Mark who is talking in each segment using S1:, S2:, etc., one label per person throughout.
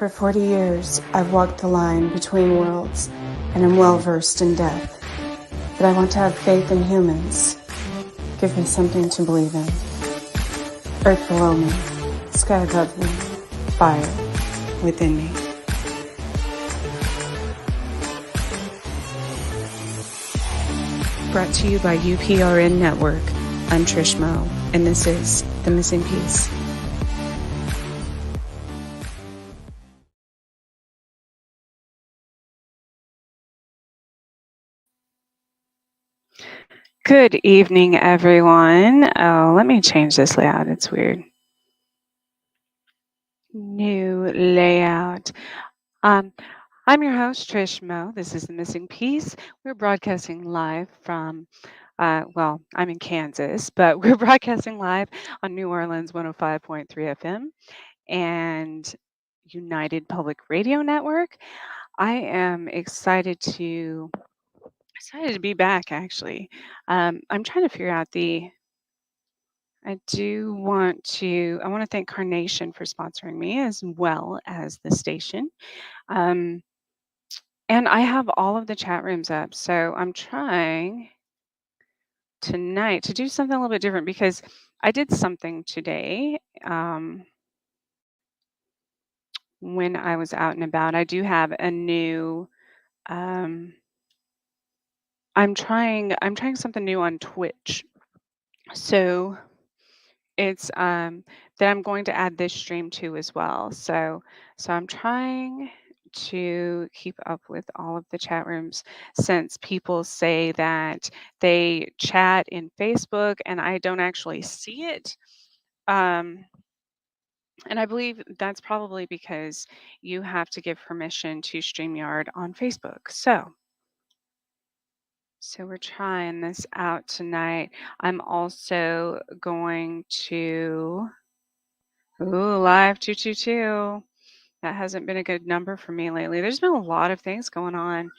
S1: For 40 years, I've walked the line between worlds and am well versed in death. But I want to have faith in humans. Give me something to believe in. Earth below me, sky above me, fire within me. Brought to you by UPRN Network. I'm Trish Moe, and this is The Missing Piece. Good evening, everyone. Oh, let me change this layout. It's weird. New layout. I'm your host, Trish Moe. This is The Missing Piece. We're broadcasting live from, I'm in Kansas, but we're broadcasting live on New Orleans 105.3 FM and United Public Radio Network. I am excited to be back, actually. I'm trying to figure out I want to thank Carnation for sponsoring me as well as the station. And I have all of the chat rooms up. So I'm trying tonight to do something a little bit different because I did something today when I was out and about. I do have a new I'm trying something new on Twitch. So it's that I'm going to add this stream to as well. So I'm trying to keep up with all of the chat rooms since people say that they chat in Facebook and I don't actually see it. And I believe that's probably because you have to give permission to StreamYard on Facebook. So we're trying this out tonight. I'm also going to live 222. That hasn't been a good number for me lately. There's been a lot of things going on.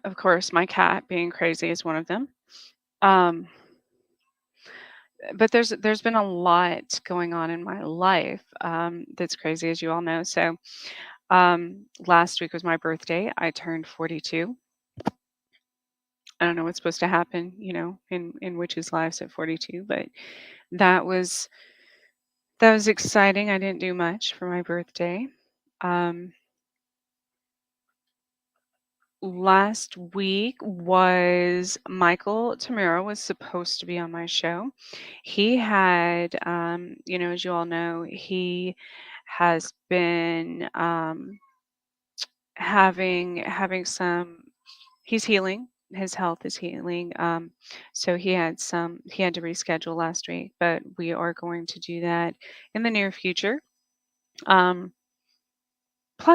S1: Of course, my cat being crazy is one of them. But there's been a lot going on in my life that's crazy, as you all know. So last week was my birthday. I turned 42. I don't know what's supposed to happen, in witches' lives at 42, but that was exciting. I didn't do much for my birthday. Last week was Michael Tamura was supposed to be on my show. He had, as you all know, he has been having some. He's healing. His health is healing. So he had to reschedule last week, but we are going to do that in the near future. Plus,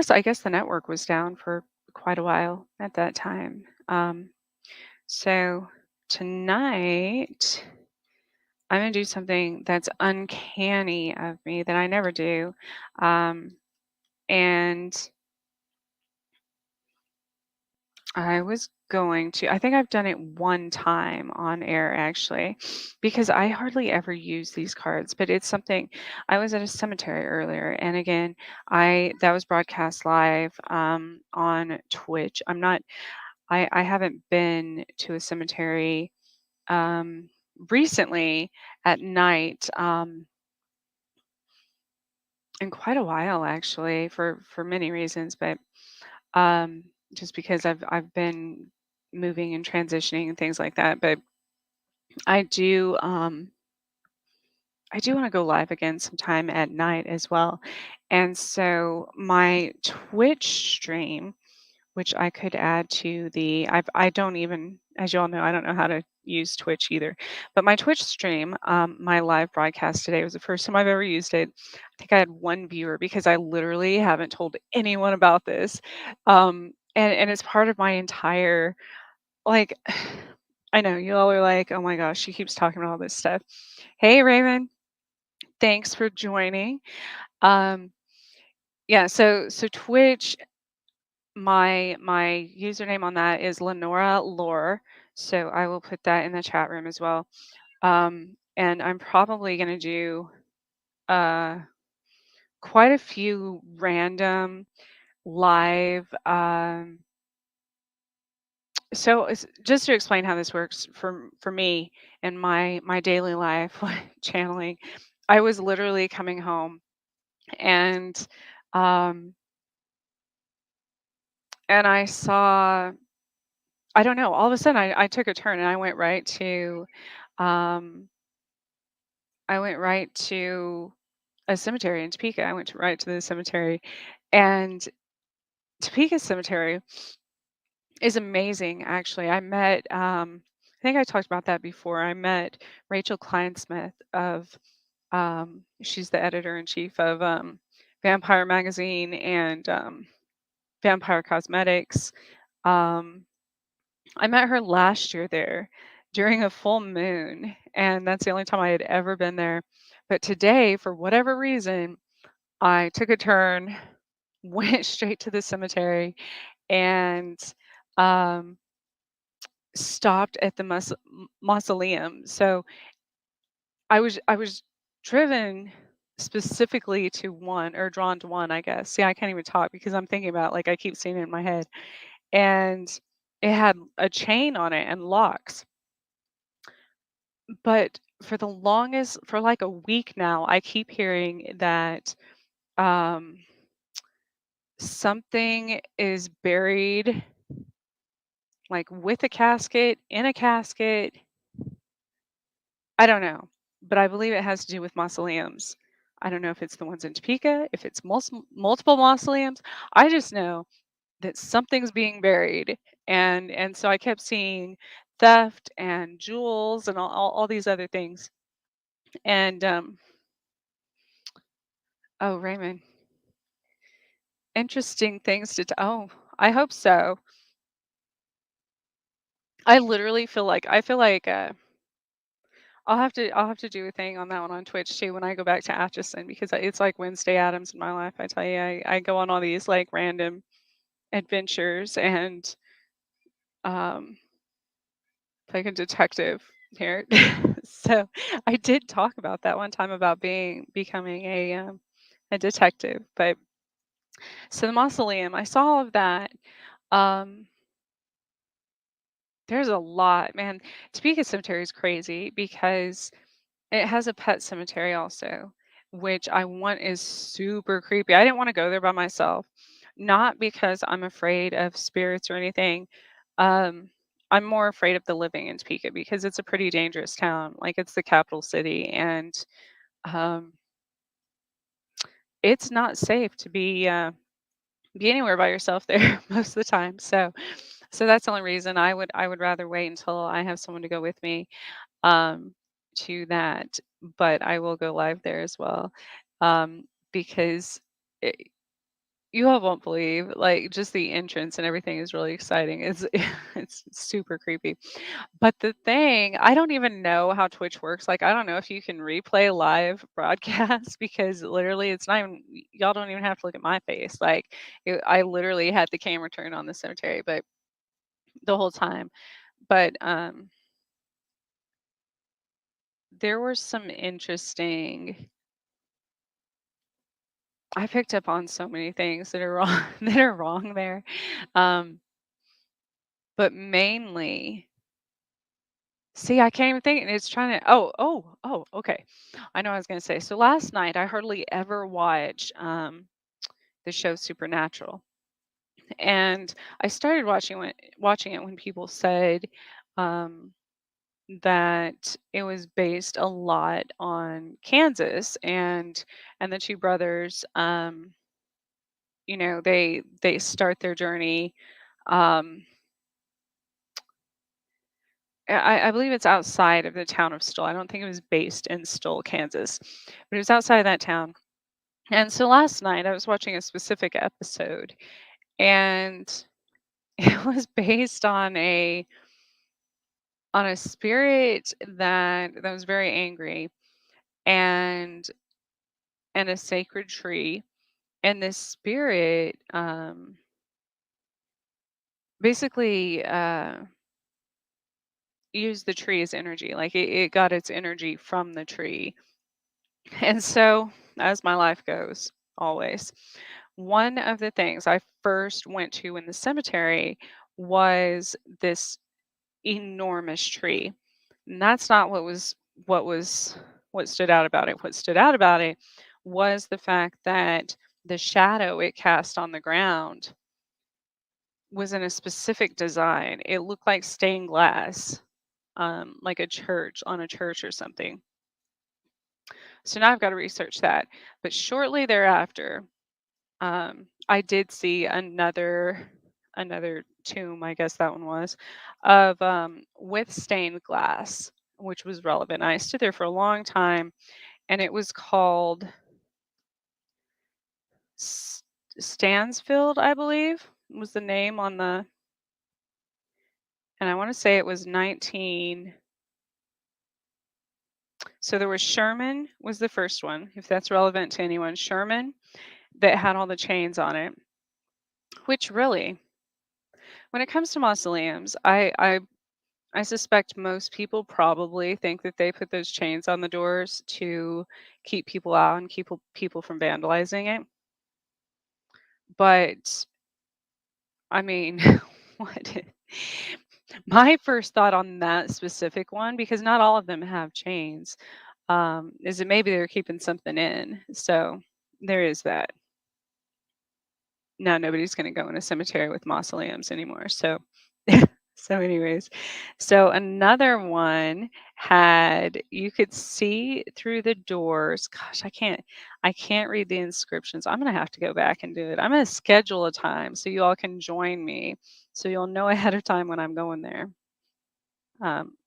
S1: I guess the network was down for quite a while at that time. So tonight, I'm going to do something that's uncanny of me that I never do. And I think I've done it one time on air actually, because I hardly ever use these cards, but it's something. I was at a cemetery earlier, and again, that was broadcast live on Twitch. I haven't been to a cemetery recently at night in quite a while, actually, for many reasons, but just because I've been moving and transitioning and things like that. But I do want to go live again sometime at night as well. And so my Twitch stream, which I could add to I don't even, as you all know, I don't know how to use Twitch either. But my Twitch stream, my live broadcast today was the first time I've ever used it. I think I had one viewer because I literally haven't told anyone about this. And it's part of my entire, like, I know you all are like, oh my gosh, she keeps talking about all this stuff. Hey, Raymond, thanks for joining. Yeah, so Twitch, my username on that is Lenora Lore, so I will put that in the chat room as well. And I'm probably going to do quite a few random live so just to explain how this works for me and my daily life channeling. I was literally coming home and um and I saw, I don't know, all of a sudden I took a turn and um I went right to a cemetery in Topeka. I went right to the cemetery, and Topeka Cemetery is amazing, actually. I think I talked about that before. I met Rachel Kleinsmith she's the editor in chief of Vampire Magazine and Vampire Cosmetics. Um, I met her last year there during a full moon, and that's the only time I had ever been there. But today, for whatever reason, I took a turn, went straight to the cemetery, and um, stopped at the mausoleum. So I was driven specifically to one, or drawn to one, I guess. See, I can't even talk because I'm thinking about, like, I keep seeing it in my head, and it had a chain on it and locks. But for like a week now, I keep hearing that um, something is buried, like with a casket, in a casket. I don't know, but I believe it has to do with mausoleums. I don't know if it's the ones in Topeka, if it's multiple mausoleums. I just know that something's being buried, and so I kept seeing theft and jewels and all these other things. And oh, Raymond, interesting things to. Oh, I hope so. I literally feel like I'll have to do a thing on that one on Twitch too when I go back to Atchison, because it's like Wednesday Adams in my life. I tell you, I go on all these like random adventures and um like a detective here. So I did talk about that one time about becoming a detective. But so the mausoleum, I saw all of that. Um there's a lot, man. Topeka Cemetery is crazy because it has a pet cemetery also, which I want is super creepy. I didn't want to go there by myself, not because I'm afraid of spirits or anything. Um, I'm more afraid of the living in Topeka because it's a pretty dangerous town. Like, it's the capital city, and um, it's not safe to be anywhere by yourself there most of the time. So that's the only reason I would rather wait until I have someone to go with me um, to that, but I will go live there as well, because it, you all won't believe, like, just the entrance and everything is really exciting. It's it's super creepy. But the thing, I don't even know how Twitch works. Like, I don't know if you can replay live broadcasts because literally it's not even, y'all don't even have to look at my face. Like, I literally had the camera turned on the cemetery, but the whole time. But there were some interesting, I picked up on so many things that are wrong that are wrong there. Um, but mainly, see, I can't even think. And it's trying to. Okay. I know what I was gonna say. So last night, I hardly ever watch the show Supernatural, and I started watching it when people said um, that it was based a lot on Kansas, and the two brothers. They start their journey. Um, I believe it's outside of the town of Stoll. I don't think it was based in Stoll, Kansas, but it was outside of that town. And so last night I was watching a specific episode, and it was based on a spirit that was very angry, and a sacred tree. And this spirit basically used the tree as energy. Like, it got its energy from the tree. And so, as my life goes, always. One of the things I first went to in the cemetery was this enormous tree. And that's not what was what stood out about it. What stood out about it was the fact that the shadow it cast on the ground was in a specific design. It looked like stained glass, like a church on a church or something. So now I've got to research that. But shortly thereafter, I did see another tomb, I guess that one was, of with stained glass, which was relevant. I stood there for a long time, and it was called S- Stansfield, I believe, was the name on the, and I want to say it was 19. So there was Sherman was the first one, if that's relevant to anyone. Sherman that had all the chains on it, which really, when it comes to mausoleums, I suspect most people probably think that they put those chains on the doors to keep people out and keep people from vandalizing it. But I mean, what? My first thought on that specific one, because not all of them have chains, is that maybe they're keeping something in. So there is that. Now nobody's going to go in a cemetery with mausoleums anymore. So, so anyways, so another one had you could see through the doors. Gosh, I can't read the inscriptions. I'm gonna have to go back and do it. I'm gonna schedule a time so you all can join me, so you'll know ahead of time when I'm going there.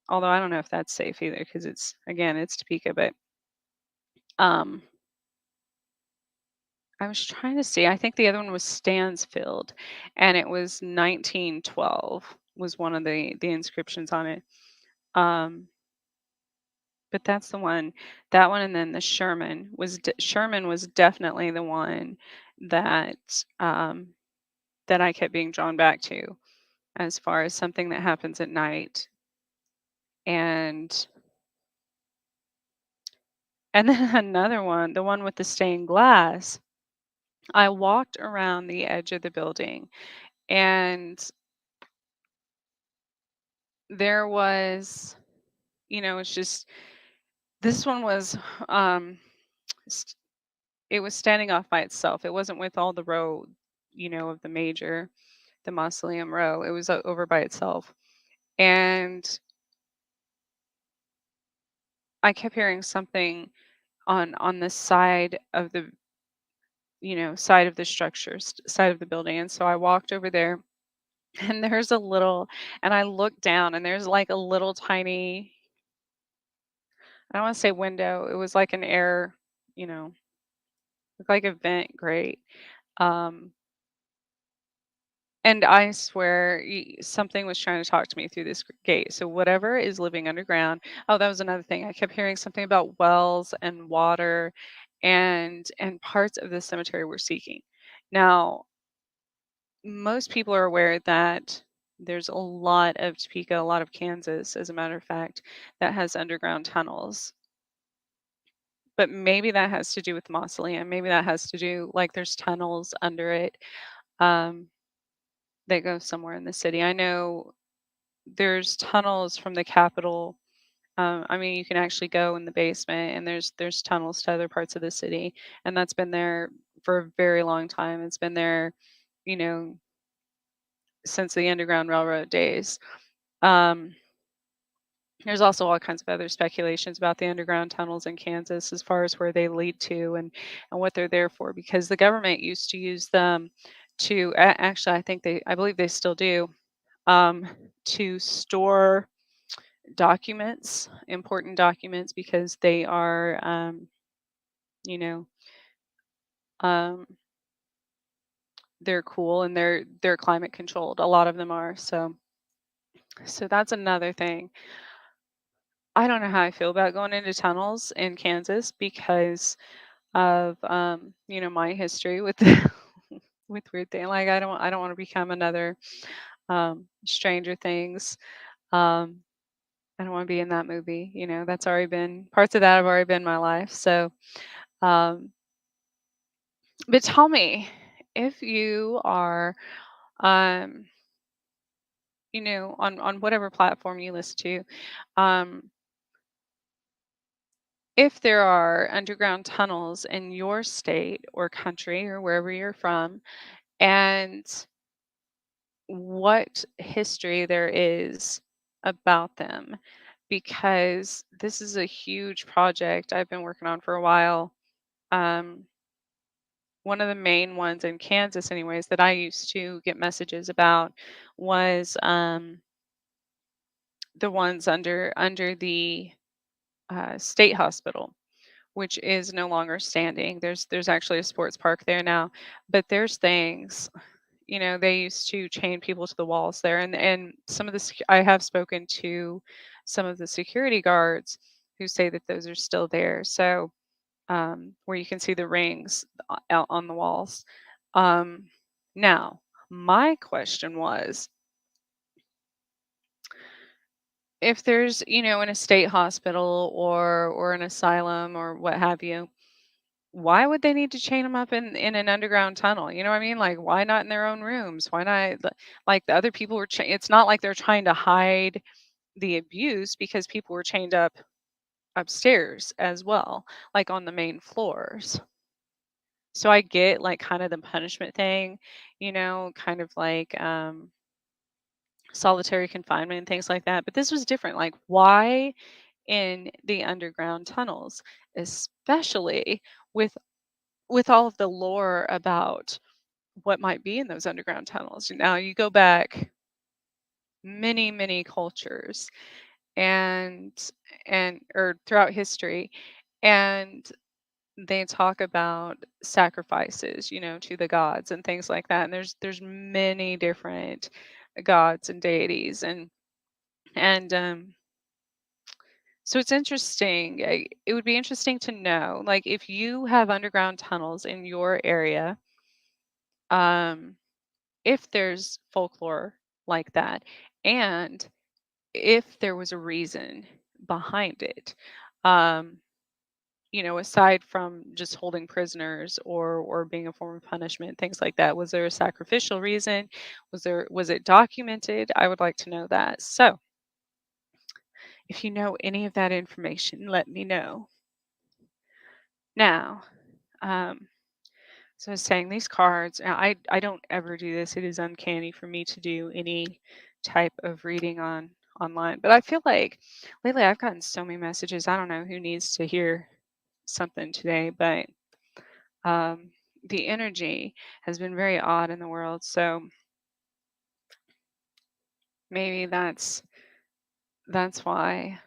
S1: Although I don't know if that's safe either because it's again it's Topeka, but um, I was trying to see. I think the other one was Stansfield, and it was 1912 was one of the inscriptions on it. Um, but that's the one, that one, and then the Sherman was definitely the one that that I kept being drawn back to as far as something that happens at night, and and then another one, the one with the stained glass. I walked around the edge of the building, and there was, it's just this one was, um, st- it was standing off by itself. It wasn't with all the row, of the mausoleum row. It was over by itself. And I kept hearing something on the side of the, side of the structure, side of the building. And so I walked over there and and I looked down and there's like a little tiny, I don't want to say window. It was like an air, you know, looked like a vent grate. Um, And I swear something was trying to talk to me through this gate. So whatever is living underground. Oh, that was another thing. I kept hearing something about wells and water and parts of the cemetery we're seeking. Now, most people are aware that there's a lot of Topeka, a lot of Kansas, as a matter of fact, that has underground tunnels. But maybe that has to do with mausoleum. Maybe that has to do like there's tunnels under it um, that go somewhere in the city. I know there's tunnels from the Capitol. I mean, you can actually go in the basement, and there's tunnels to other parts of the city, and that's been there for a very long time. It's been there, you know, since the Underground Railroad days. Um, there's also all kinds of other speculations about the underground tunnels in Kansas as far as where they lead to and what they're there for, because the government used to use them to actually I believe they still do um, to store documents, important documents, because they are, you know, um, they're cool and they're climate controlled. A lot of them are. So that's another thing. I don't know how I feel about going into tunnels in Kansas because of my history with with weird thing. Like I don't want to become another Stranger Things. Um, I don't want to be in that movie. That's already been parts of that have already been my life. So um But tell me, if you are, um, on whatever platform you listen to, um, if there are underground tunnels in your state or country or wherever you're from, and what history there is about them, because this is a huge project I've been working on for a while. Um, One of the main ones in Kansas, anyways, that I used to get messages about was the ones under the state hospital, which is no longer standing. There's actually a sports park there now, but there's things. They used to chain people to the walls there, and some of the I have spoken to some of the security guards who say that those are still there. So where you can see the rings out on the walls. Um, Now, my question was, if there's, in a state hospital or an asylum or what have you, why would they need to chain them up in an underground tunnel? You know what I mean? Like, why not in their own rooms? Why not? Like the other people were. It's not like they're trying to hide the abuse, because people were chained up upstairs as well, like on the main floors. So I get like kind of the punishment thing, kind of like solitary confinement and things like that. But this was different. Like, why in the underground tunnels, especially with all of the lore about what might be in those underground tunnels? Now you go back many, many cultures, and or throughout history, and they talk about sacrifices, to the gods and things like that. And there's many different gods and deities, and so it's interesting. It would be interesting to know, like, if you have underground tunnels in your area, um, if there's folklore like that, and if there was a reason behind it. Um, aside from just holding prisoners or being a form of punishment, things like that. Was there a sacrificial reason? Was it documented? I would like to know that. So, if you know any of that information, let me know. Now, um, so I was saying, these cards. Now, I don't ever do this. It is uncanny for me to do any type of reading online, but I feel like lately I've gotten so many messages. I don't know who needs to hear something today, but um, the energy has been very odd in the world. So maybe that's why.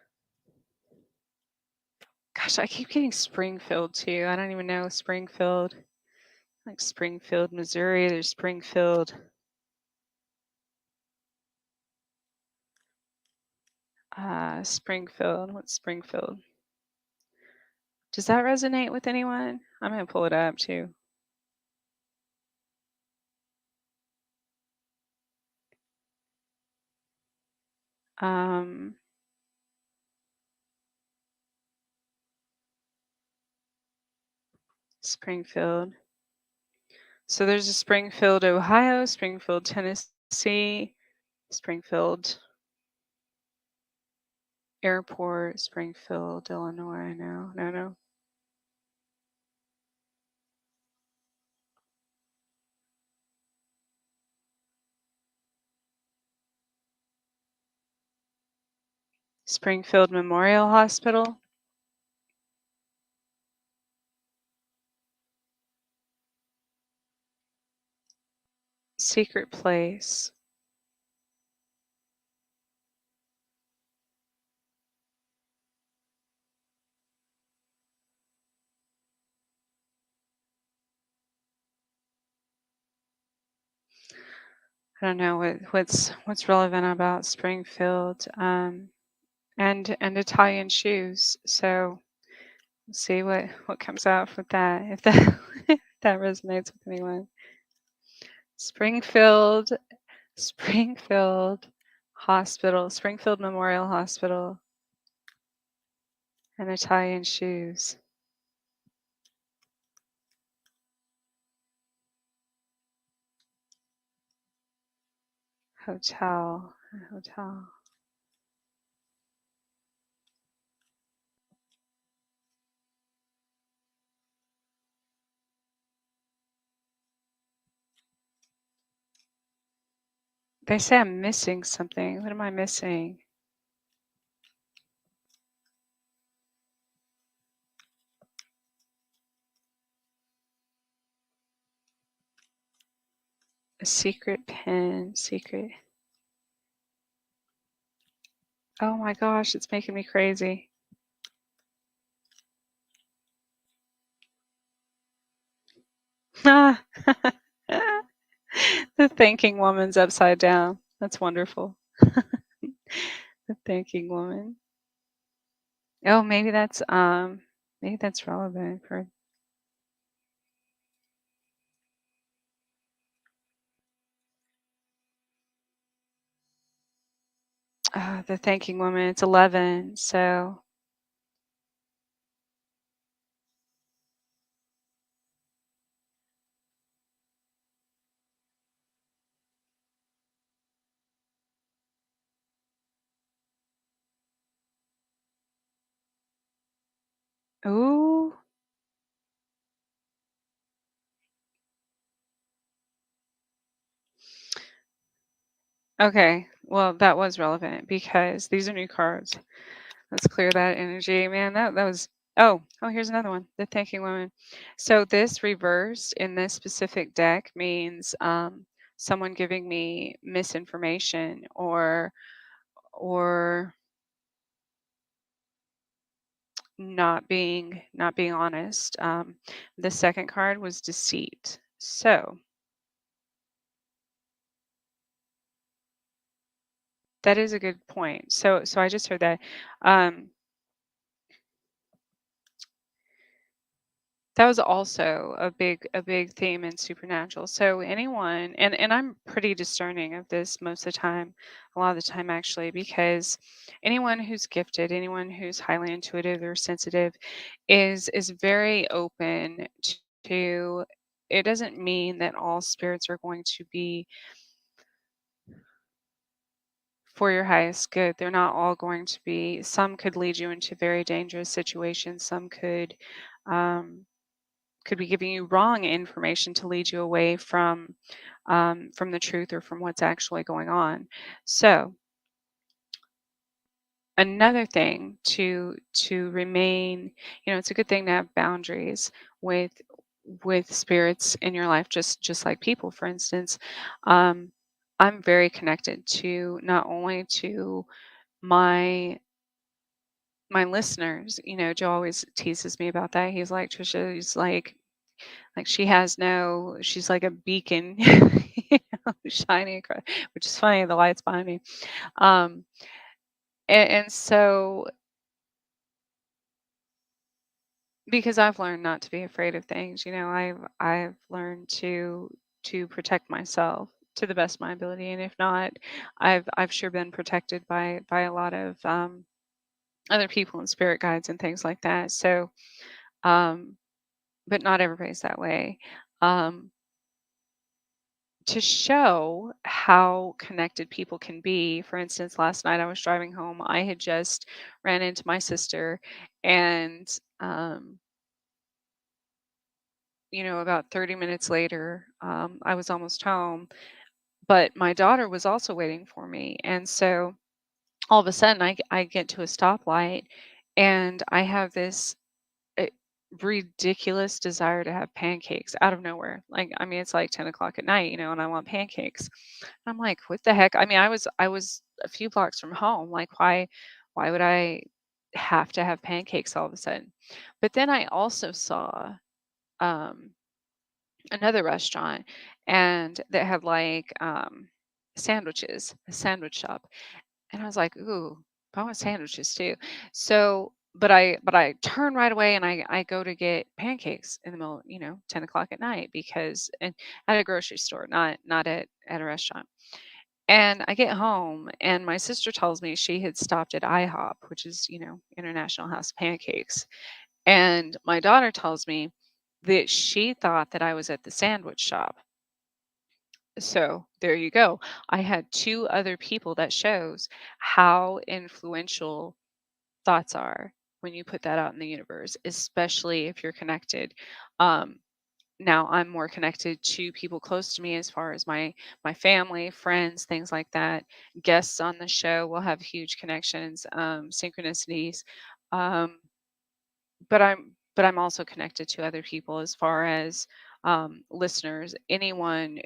S1: Gosh, I keep getting Springfield too. I don't even know Springfield. Like Springfield, Missouri. There's Springfield. Springfield. What's Springfield? Does that resonate with anyone? I'm gonna pull it up too. Um, Springfield. So there's a Springfield, Ohio, Springfield, Tennessee, Springfield Airport, Springfield, Illinois. No, no, no. Springfield Memorial Hospital. Secret Place. I don't know what's relevant about Springfield. And Italian shoes. So we'll see what comes out with that, if that if that resonates with anyone. Springfield, Springfield Hospital, Springfield Memorial Hospital, and Italian shoes. Hotel. Hotel. They say I'm missing something. What am I missing? A secret pin. Secret. Oh my gosh, it's making me crazy. Ah. The thanking woman's upside down. That's wonderful. The thanking woman. Oh, maybe that's relevant for the thanking woman. It's 11. So, ooh. Okay. Well, that was relevant because these are new cards. Let's clear that energy, man. That was. Oh, here's another one. The thanking woman. So this reversed in this specific deck means someone giving me misinformation or not being honest. The second card was deceit. So that is a good point. So I just heard that. Um, that was also a big theme in supernatural. So anyone and I'm pretty discerning of this most of the time, a lot of the time actually, because anyone who's gifted, anyone who's highly intuitive or sensitive is very open to it doesn't mean that all spirits are going to be for your highest good. They're not all going to be. Some could lead you into very dangerous situations. Some could be giving you wrong information to lead you away from the truth or from what's actually going on. So another thing to remain, it's a good thing to have boundaries with with spirits in your life, just like people, for instance. Um, I'm very connected to not only to my my listeners. Joe always teases me about that. He's like, Trisha, he's like she's like a beacon, shining across, which is funny, the light's behind me. Um, and so because I've learned not to be afraid of things, I've learned to protect myself to the best of my ability. And if not, I've sure been protected by a lot of other people and spirit guides and things like that. So um, but not everybody's that way. Um, to show how connected people can be. For instance, last night I was driving home. I had just ran into my sister, and um, about 30 minutes later, I was almost home. But my daughter was also waiting for me, and so all of a sudden, I get to a stoplight, and I have this a ridiculous desire to have pancakes out of nowhere. Like, I mean, it's like 10 o'clock at night, and I want pancakes. I'm like, what the heck? I mean, I was a few blocks from home. Like, why would I have to have pancakes all of a sudden? But then I also saw um, another restaurant and that had like sandwiches, a sandwich shop. And I was like, "Ooh, I want sandwiches too." So, but I turn right away and I go to get pancakes in the middle, 10 o'clock at night because and at a grocery store, not at a restaurant. And I get home and my sister tells me she had stopped at IHOP, which is, International House of Pancakes. And my daughter tells me that she thought that I was at the sandwich shop. So there you go. I had two other people that shows how influential thoughts are when you put that out in the universe, especially if you're connected. Um, Now I'm more connected to people close to me as far as my family, friends, things like that. Guests on the show will have huge connections, synchronicities. Um, but I'm also connected to other people as far as listeners. Anyone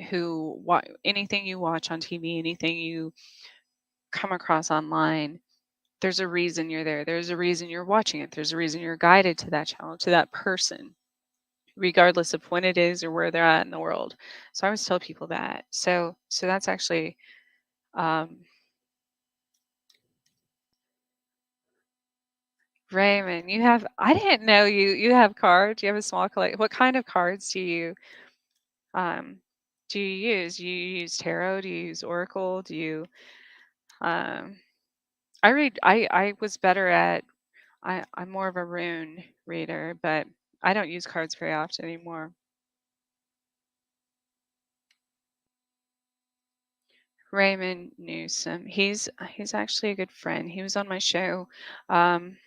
S1: anything you watch on TV, anything you come across online, there's a reason you're there. There's a reason you're watching it. There's a reason you're guided to that channel, to that person, regardless of when it is or where they're at in the world. So I always tell people that. So that's actually um, Raymond. You have I didn't know you have cards. You have a small collect. What kind of cards um do you use? Do you use tarot? Do you use oracle? Do you um I was better at I'm more of a rune reader, but I don't use cards very often anymore. Raymond Newsom. He's actually a good friend. He was on my show um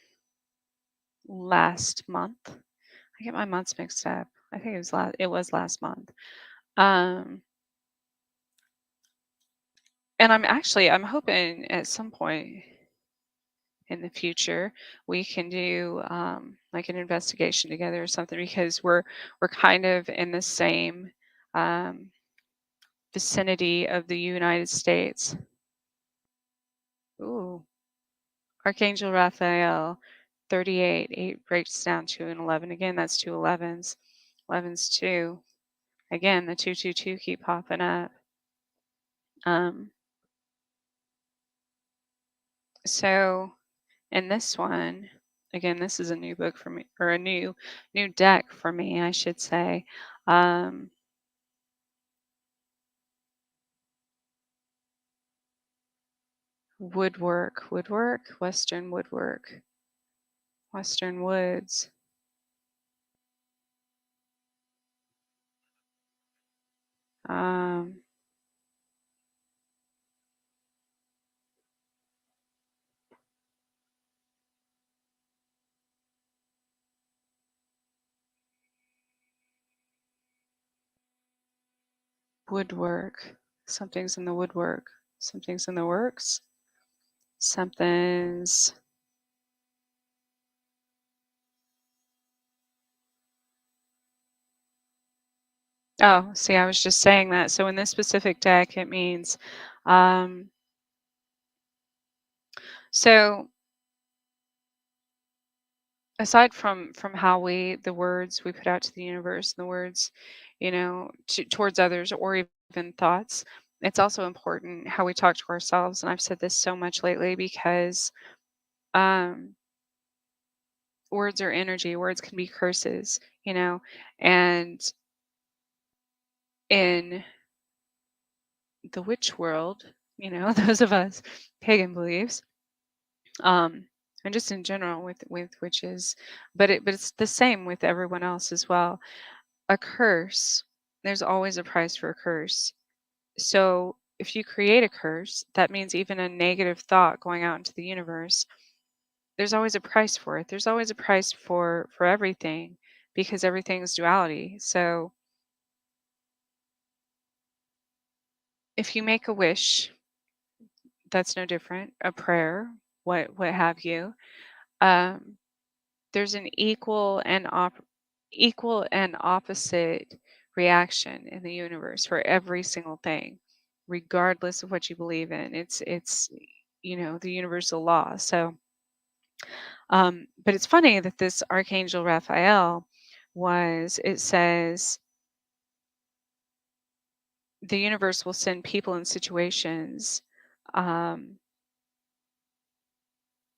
S1: last month. I get my months mixed up. I think it was last month. Um and I'm hoping at some point in the future we can do like an investigation together or something, because we're kind of in the same um vicinity of the United States. Ooh, Archangel Raphael, 38, 8 breaks down to an 11. Again, that's two 11s. 11's two. Again, the 222 keep popping up. Um, so in this one, again, this is a new book for me, or a new deck for me, I should say. Um, Western woodwork, Western woods. Um, Woodwork. Something's in the woodwork. Something's in the works. Something's. Oh, see, I was just saying that. So in this specific deck, it means. Um, so aside from how the words we put out to the universe, and the words, towards others, or even thoughts, it's also important how we talk to ourselves. And I've said this so much lately because um, words are energy. Words can be curses, and in the witch world, those of us pagan beliefs, um, and just in general with witches, but it's the same with everyone else as well. A curse, there's always a price for a curse. So if you create a curse, that means even a negative thought going out into the universe, there's always a price for it. There's always a price for everything, because everything's duality. So if you make a wish, that's no different. A prayer, what have you. Um, there's an equal and opposite reaction in the universe for every single thing, regardless of what you believe in. It's the universal law. So but it's funny that this Archangel Raphael it says the universe will send people in situations um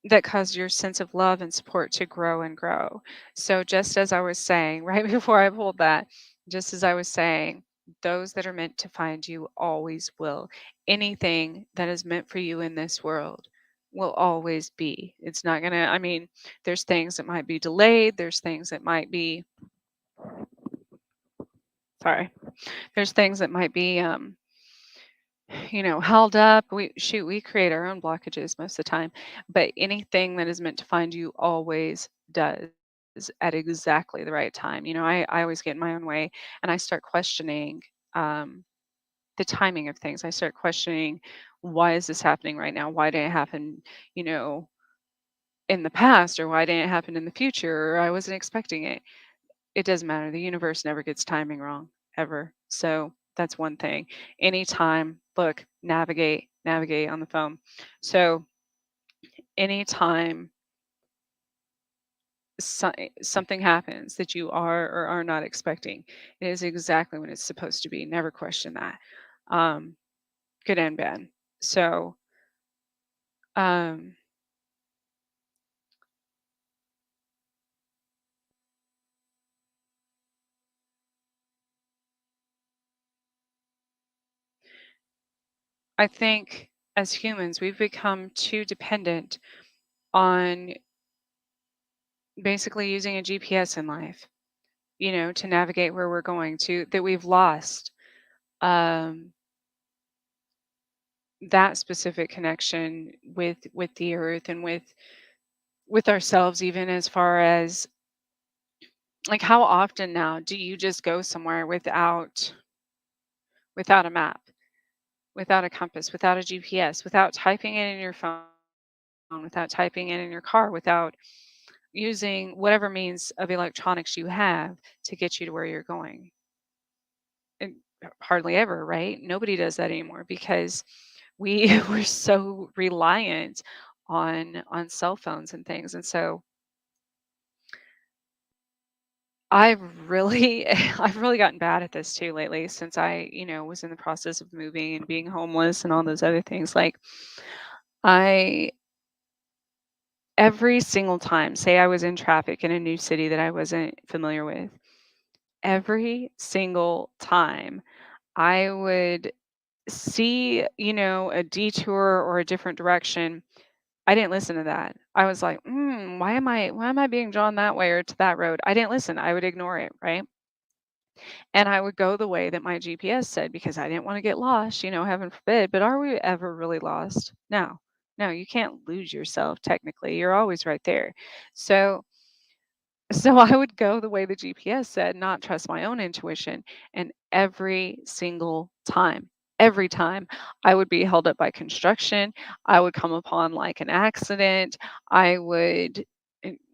S1: that cause your sense of love and support to grow and grow. So, just as I was saying, right before I pulled that, just as I was saying, those that are meant to find you always will. Anything that is meant for you in this world will always be. It's not going to, I mean, there's things that might be delayed, there's things that might be, sorry, there's things that might be held up. We create our own blockages most of the time, but anything that is meant to find you always does at exactly the right time. I always get in my own way, and I start questioning um, the timing of things. I start questioning, why is this happening right now? Why didn't it happen, you know, in the past, or why didn't it happen in the future, or I wasn't expecting it. It doesn't matter. The universe never gets timing wrong, ever. So that's one thing. Anytime, look, navigate on the phone. So anytime something happens that you are or are not expecting, it is exactly when it's supposed to be. Never question that. Um, Good and bad. So um, I think as humans, we've become too dependent on basically using a GPS in life, to navigate where we're going to, that we've lost um, that specific connection with the earth and with ourselves, even as far as like, how often now do you just go somewhere without a map, without a compass, without a GPS, without typing it in your phone, without typing it in your car, without using whatever means of electronics you have to get you to where you're going? And hardly ever, right? Nobody does that anymore because we we're so reliant on cell phones and things. And so I've really I've really gotten bad at this too lately, since I was in the process of moving and being homeless and all those other things. Like, I every single time, say I was in traffic in a new city that I wasn't familiar with, every single time I would see, a detour or a different direction. I didn't listen to that. I was like, why am I being drawn that way or to that road? I didn't listen. I would ignore it, right? And I would go the way that my GPS said, because I didn't want to get lost, heaven forbid. But are we ever really lost? No. No, you can't lose yourself technically. You're always right there. So I would go the way the GPS said, not trust my own intuition. And every time I would be held up by construction, I would come upon like an accident, I would,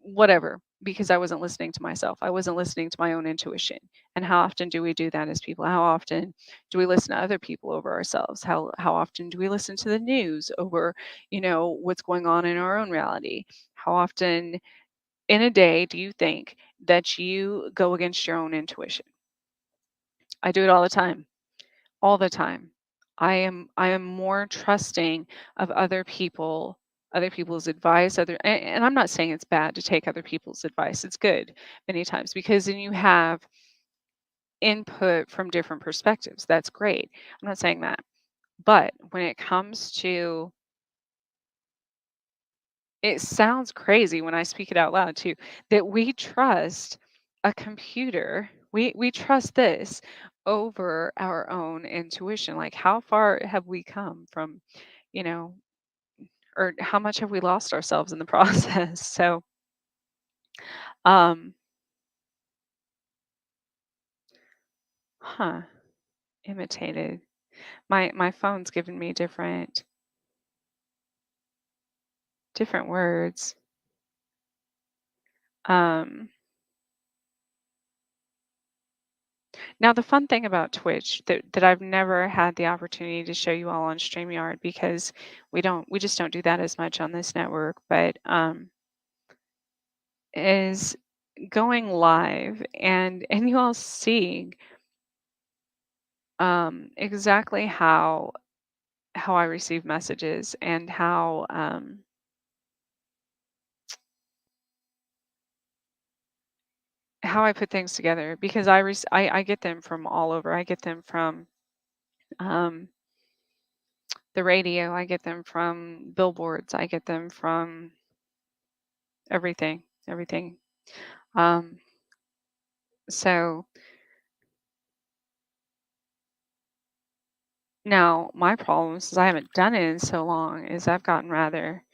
S1: whatever, because I wasn't listening to myself. I wasn't listening to my own intuition. And how often do we do that as people? How often do we listen to other people over ourselves? How often do we listen to the news over, what's going on in our own reality? How often in a day do you think that you go against your own intuition? I do it all the time. All the time. I am more trusting of other people's advice, and I'm not saying it's bad to take other people's advice. It's good many times, because then you have input from different perspectives. That's great. I'm not saying that. But when it comes to, it sounds crazy when I speak it out loud too, that we trust a computer. We trust this over our own intuition. Like, how far have we come from, you know, or how much have we lost ourselves in the process? So, um, huh, imitated. My phone's giving me different words. Um, Now, the fun thing about Twitch that I've never had the opportunity to show you all on StreamYard, because we just don't do that as much on this network, but is going live and you all seeing exactly how I receive messages, and how I put things together, because I get them from all over. I get them from um, the radio. I get them from billboards. I get them from everything. Um, so Now, my problem, since I haven't done it in so long, is I've gotten rather,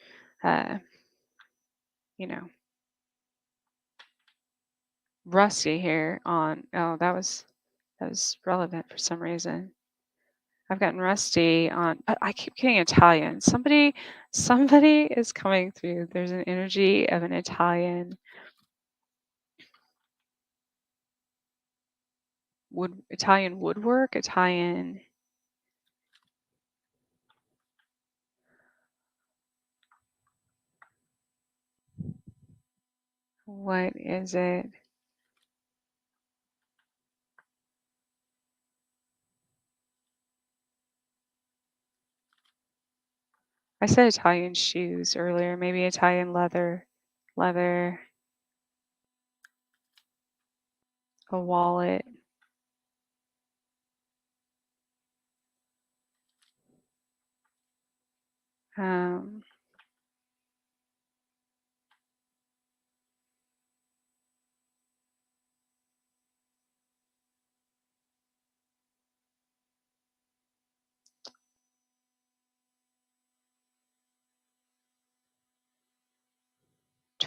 S1: uh, you know, rusty here on. Oh, that was relevant for some reason. I've gotten rusty on, but I keep getting Italian. Somebody is coming through. There's an energy of an Italian woodwork, Italian. What is it? I said Italian shoes earlier, maybe Italian leather, a wallet.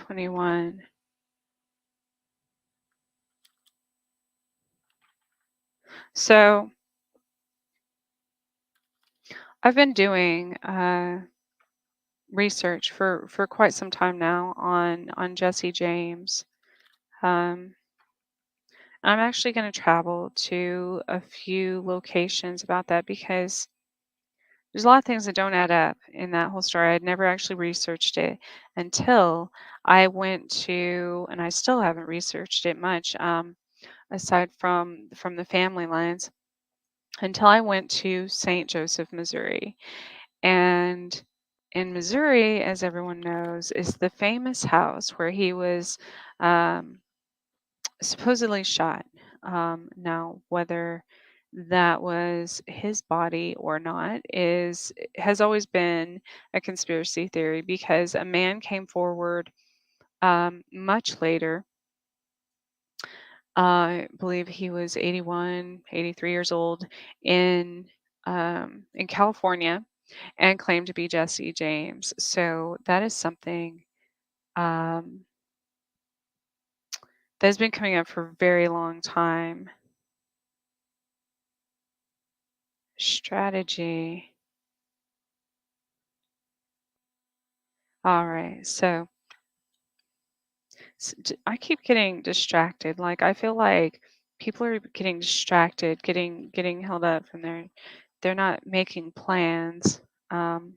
S1: 21. So I've been doing research for quite some time now on Jesse James. Um, I'm actually going to travel to a few locations about that because there's a lot of things that don't add up in that whole story. I'd never actually researched it until I went to, and I still haven't researched it much, aside from the family lines, until I went to St. Joseph, Missouri. And in Missouri, as everyone knows, is the famous house where he was um, supposedly shot. Now, whether that was his body or not is has always been a conspiracy theory because a man came forward much later. I believe he was 81, 83 years old in California and claimed to be Jesse James. So that is something um, that has been coming up for a very long time. Strategy. All right. So, I keep getting distracted. Like I feel like people are getting distracted, getting held up, and they're not making plans. Um,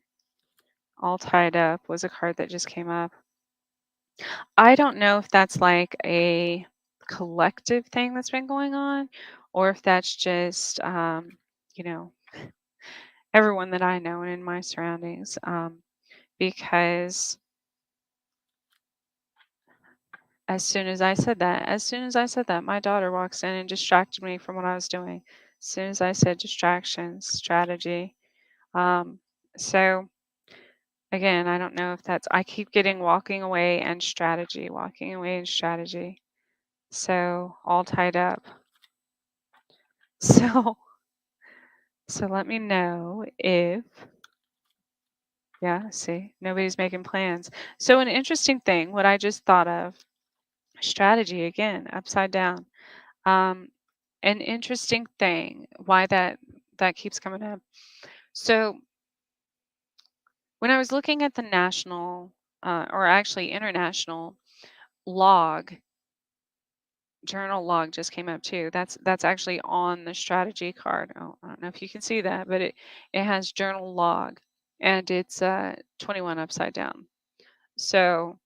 S1: all tied up was a card that just came up. I don't know if that's like a collective thing that's been going on, or if that's just you know everyone that I know and in my surroundings. Because as soon as I said that, my daughter walks in and distracted me from what I was doing. As soon as I said distractions, strategy. Um, so again, I don't know if that's, I keep getting walking away and strategy, walking away and strategy. So all tied up. So, so let me know if, yeah, see, nobody's making plans. So an interesting thing, what I just thought of, strategy again, upside down. Um, an interesting thing, why that keeps coming up. So when I was looking at the national, or actually international log, journal log just came up too. That's actually on the strategy card. Oh, I don't know if you can see that, but it has journal log, and it's 21 upside down. So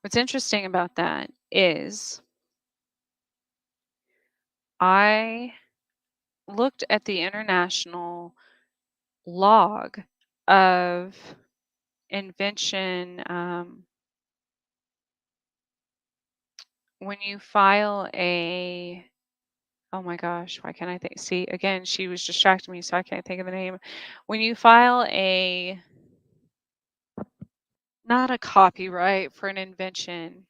S1: what's interesting about that is I looked at the international log of invention. When you file a, oh my gosh, why can't I think? See, again, she was distracting me, so I can't think of the name. When you file a, not a copyright for an invention,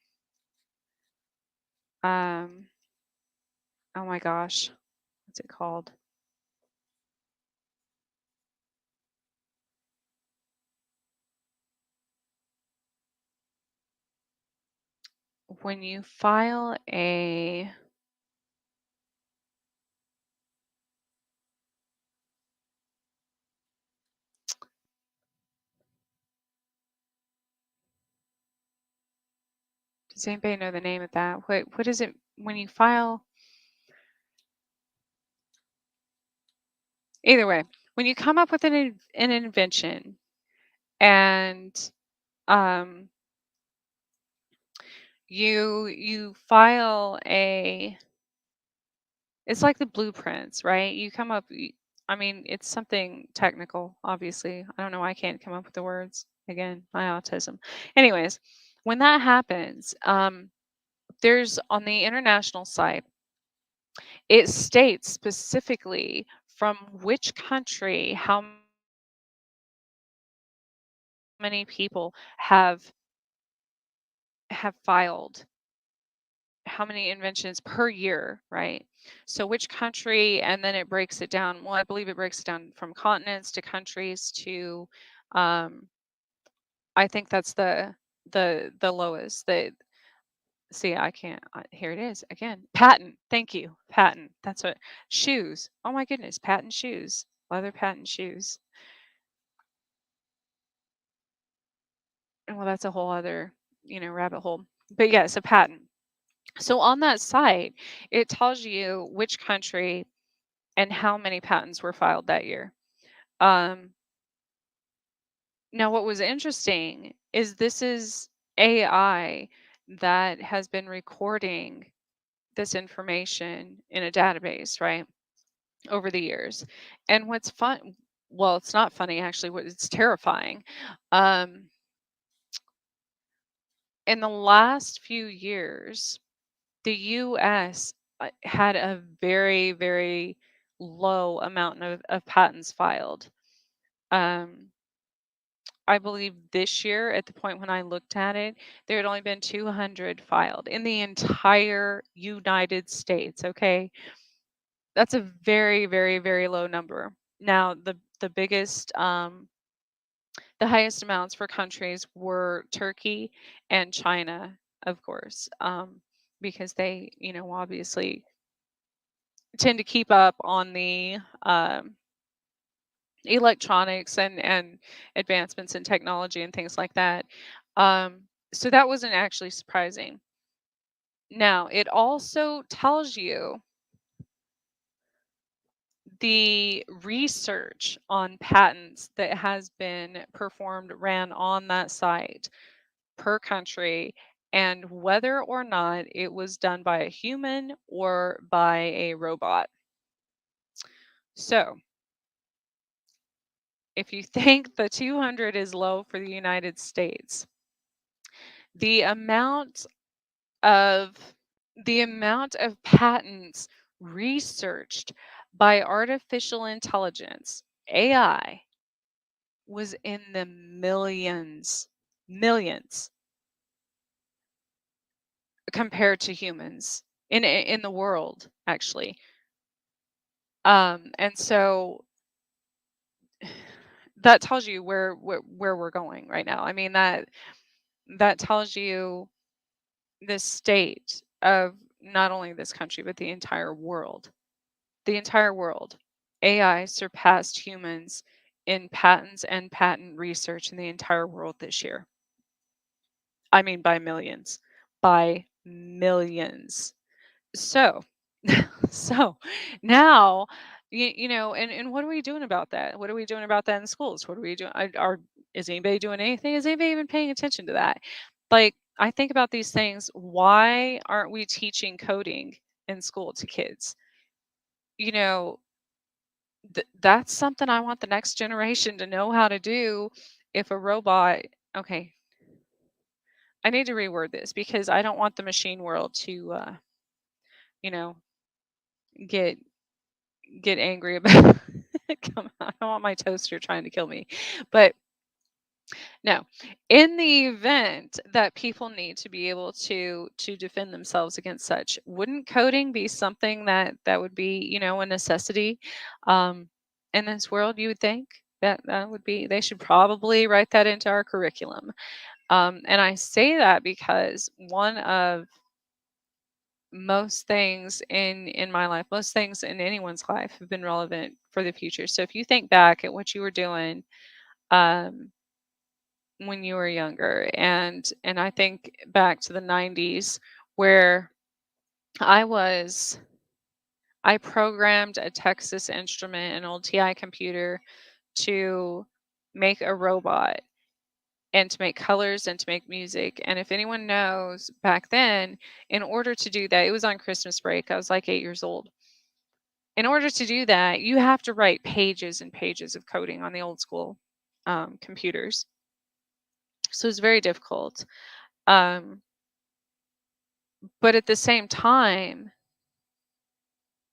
S1: um, oh my gosh, what's it called? when you file a does anybody know the name of that? What is it when you file either way, when you come up with an invention and um you file a it's like the blueprints, right? You come up I mean, it's something technical, obviously. I don't know why I can't come up with the words. Again, my autism. Anyways, when that happens, there's on the international site, it states specifically from which country, how many people have filed how many inventions per year, right? So which country, and then it breaks it down. Well, I believe it breaks it down from continents to countries to, um, I think that's the lowest. The see, I can't. Here it is again. Patent. Thank you. Patent. That's what shoes. Oh my goodness, patent shoes, leather patent shoes. And well, that's a whole other rabbit hole. But yes, a patent. So on that site, it tells you which country and how many patents were filed that year. Um, Now, what was interesting is this is AI that has been recording this information in a database, right, over the years. And what's fun, well, it's not funny actually, what it's terrifying. Um, in the last few years, the US had a very, very low amount of patents filed. Um, I believe this year, at the point when I looked at it, there had only been 200 filed in the entire United States. Okay. That's a very, very, very low number. Now, the biggest, the highest amounts for countries were Turkey and China, of course, because they, obviously tend to keep up on the electronics and advancements in technology and things like that. So that wasn't actually surprising. Now, it also tells you the research on patents that has been performed, ran on that site per country, and whether or not it was done by a human or by a robot. So, if you think the 200 is low for the United States, the amount of patents researched by artificial intelligence, AI, was in the millions compared to humans in the world, actually. And so that tells you where we're going right now. I mean that tells you the state of not only this country but the entire world. The entire world. AI surpassed humans in patents and patent research in the entire world this year. I mean, by millions. By millions. So, so now, and what are we doing about that? What are we doing about that in schools? What are we doing? Is anybody doing anything? Is anybody even paying attention to that? Like, I think about these things. Why aren't we teaching coding in school to kids? You know, that's something I want the next generation to know how to do. If a robot, okay, I need to reword this because I don't want the machine world to, you know, get angry about. Come on, I don't want my toaster trying to kill me, but no. In the event that people need to be able to defend themselves against such, wouldn't coding be something that would be a necessity um, in this world? You would think that would be. They should probably write that into our curriculum. And I say that because one of most things in my life, most things in anyone's life have been relevant for the future. So if you think back at what you were doing um, when you were younger, and I think back to the 90s where I was I programmed a Texas Instrument, an old TI computer, to make a robot and to make colors and to make music. And if anyone knows, back then, in order to do that, it was on Christmas break. I was like 8 years old. In order to do that, you have to write pages and pages of coding on the old school computers. So it's very difficult. Um, but at the same time,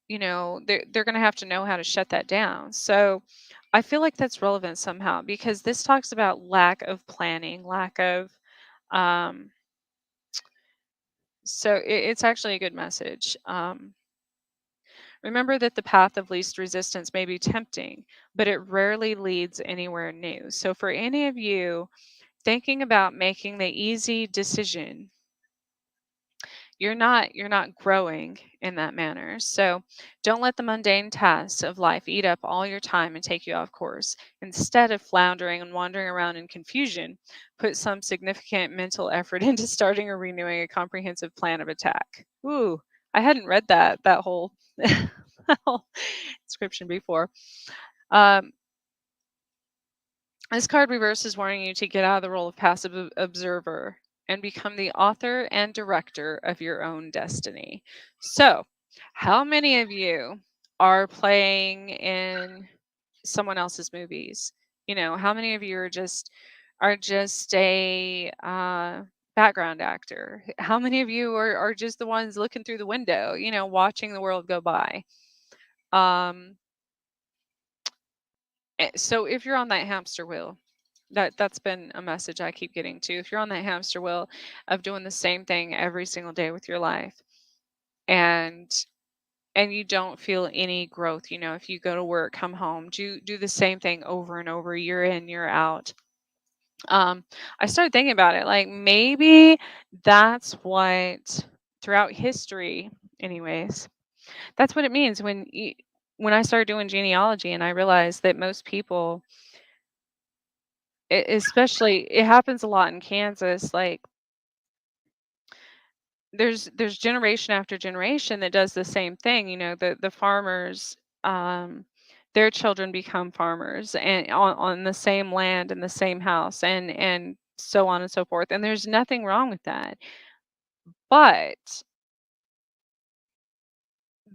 S1: they're going to have to know how to shut that down. So I feel like that's relevant somehow because this talks about lack of planning, lack of um, it's actually a good message. Remember that the path of least resistance may be tempting, but it rarely leads anywhere new. So, for any of you thinking about making the easy decision, you're not growing in that manner. So don't let the mundane tasks of life eat up all your time and take you off course. Instead of floundering and wandering around in confusion, put some significant mental effort into starting or renewing a comprehensive plan of attack. Ooh, I hadn't read that whole that whole description before. um, this card reverse is warning you to get out of the role of passive observer and become the author and director of your own destiny. So, how many of you are playing in someone else's movies? How many of you are just a background actor? How many of you are just the ones looking through the window, watching the world go by? Um, so if you're on that hamster wheel, that's been a message I keep getting to. If you're on that hamster wheel of doing the same thing every single day with your life and and you don't feel any growth, if you go to work, come home, do the same thing over and over, year in, year out. I started thinking about it, like maybe that's what throughout history, anyways, that's what it means when I started doing genealogy and I realized that most people, especially it happens a lot in Kansas, like there's generation after generation that does the same thing. The farmers, um their children become farmers and on the same land in the same house and so on and so forth, and there's nothing wrong with that. But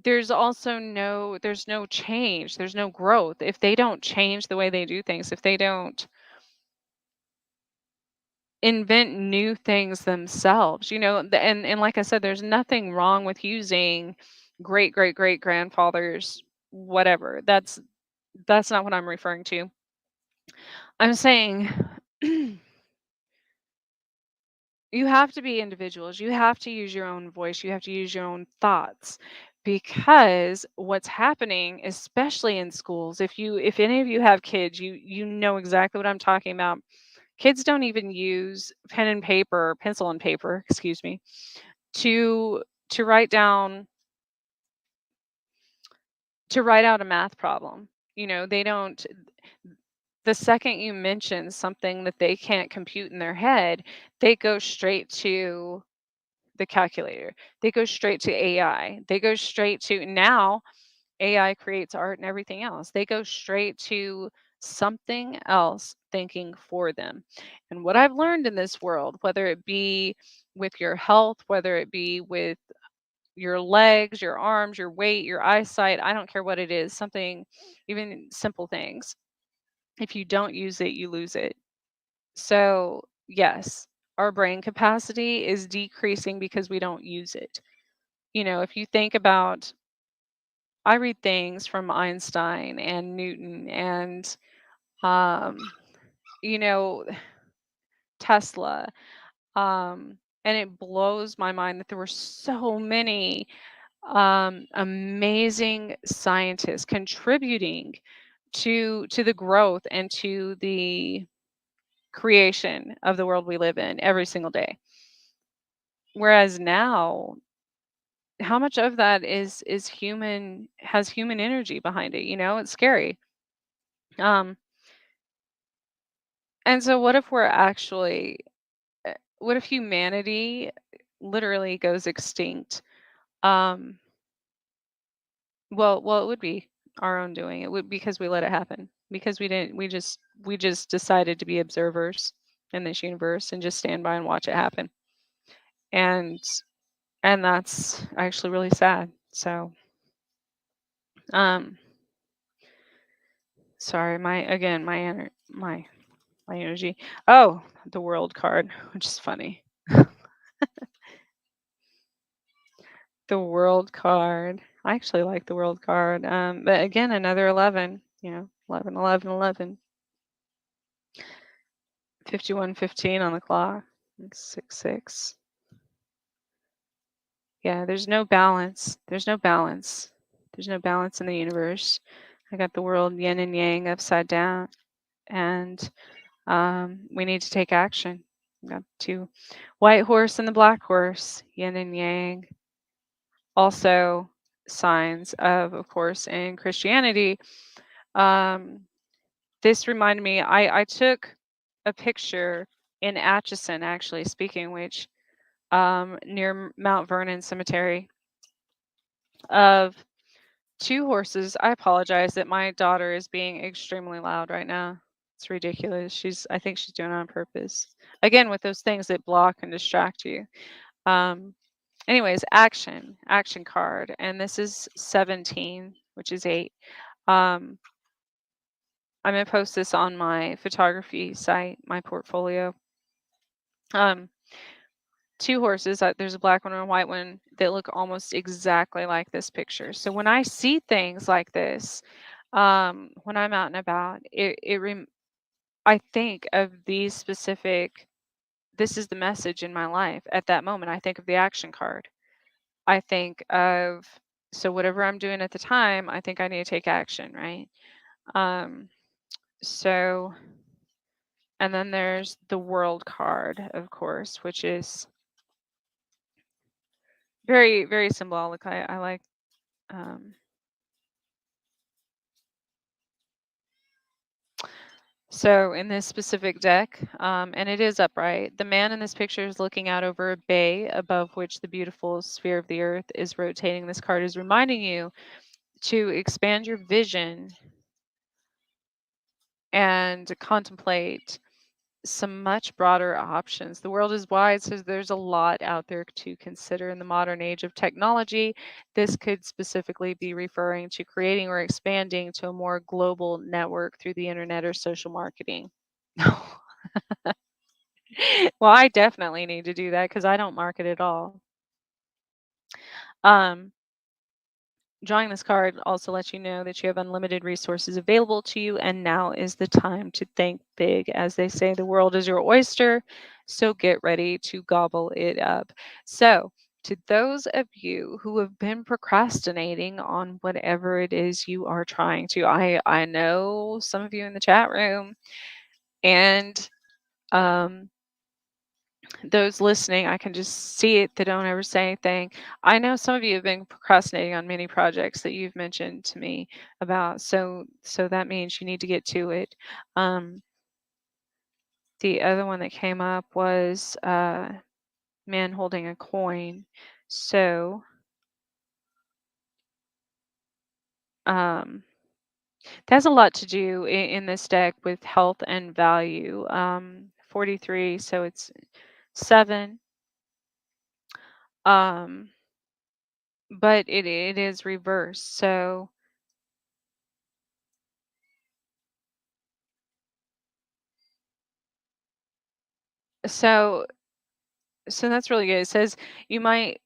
S1: there's no change, there's no growth if they don't change the way they do things, if they don't invent new things themselves. And like I said, there's nothing wrong with using great great great grandfathers, whatever. That's not what I'm referring to. I'm saying you have to be individuals, you have to use your own voice, you have to use your own thoughts, because what's happening, especially in schools, if any of you have kids, you know exactly what I'm talking about. Kids don't even use pen and paper, pencil and paper, excuse me, to write down to write out a math problem. They don't. The second you mention something that they can't compute in their head, they go straight to the calculator. They go straight to AI. They go straight to now AI creates art and everything else. They go straight to something else thinking for them. And what I've learned in this world, whether it be with your health, whether it be with your legs, your arms, your weight, your eyesight, I don't care what it is, something, even simple things. If you don't use it, you lose it. So, yes, our brain capacity is decreasing because we don't use it. If you think about, I read things from Einstein and Newton and, um, you know, Tesla, and it blows my mind that there were so many amazing scientists contributing to the growth and to the creation of the world we live in every single day. Whereas now, how much of that is human, has human energy behind it, you know? It's scary. Um, and so what if we're actually what if humanity literally goes extinct? Um, well, it would be our own doing. It would, because we let it happen. Because we just decided to be observers in this universe and just stand by and watch it happen. And that's actually really sad. So, um, sorry, my energy. Oh, the world card, which is funny. The world card. I actually like the world card. But again, another 11, 11, 11, 11, 51, 15 on the clock. 6, 6. Yeah, there's no balance. There's no balance. There's no balance in the universe. I got the world yin and yang upside down, and we need to take action. We got two white horse and the black horse, yin and yang. Also, signs of course, in Christianity. Um, this reminded me. I took a picture in Atchison, actually. Speaking of which, near Mount Vernon Cemetery, of two horses. I apologize that my daughter is being extremely loud right now. It's ridiculous. I think she's doing it on purpose. Again, with those things that block and distract you. Um, anyways, action card. And this is 17, which is 8. Um, I'm going to post this on my photography site, my portfolio. Um, two horses. There's a black one and a white one that look almost exactly like this picture. So when I see things like this, when I'm out and about, I think of these specific. This is the message in my life at that moment. I think of the action card. I think of, so whatever I'm doing at the time, I think I need to take action, right? Um, so, and then there's the world card, of course, which is very, very symbolic. I like. Um, So in this specific deck, and it is upright, the man in this picture is looking out over a bay above which the beautiful sphere of the earth is rotating. This card is reminding you to expand your vision and to contemplate some much broader options. The world is wide, so there's a lot out there to consider in the modern age of technology. This could specifically be referring to creating or expanding to a more global network through the internet or social marketing. Well, I definitely need to do that because I don't market at all. Um, drawing this card also lets you know that you have unlimited resources available to you, and now is the time to think big. As they say, the world is your oyster, so get ready to gobble it up. So, to those of you who have been procrastinating on whatever it is you are trying to, I know some of you in the chat room, and um those listening, I can just see it. They don't ever say anything. I know some of you have been procrastinating on many projects that you've mentioned to me about. So that means you need to get to it. Um, the other one that came up was man holding a coin. So um, that has a lot to do in this deck with health and value. 43, so it's 7. Um, but it is reversed. So So that's really good. It says you might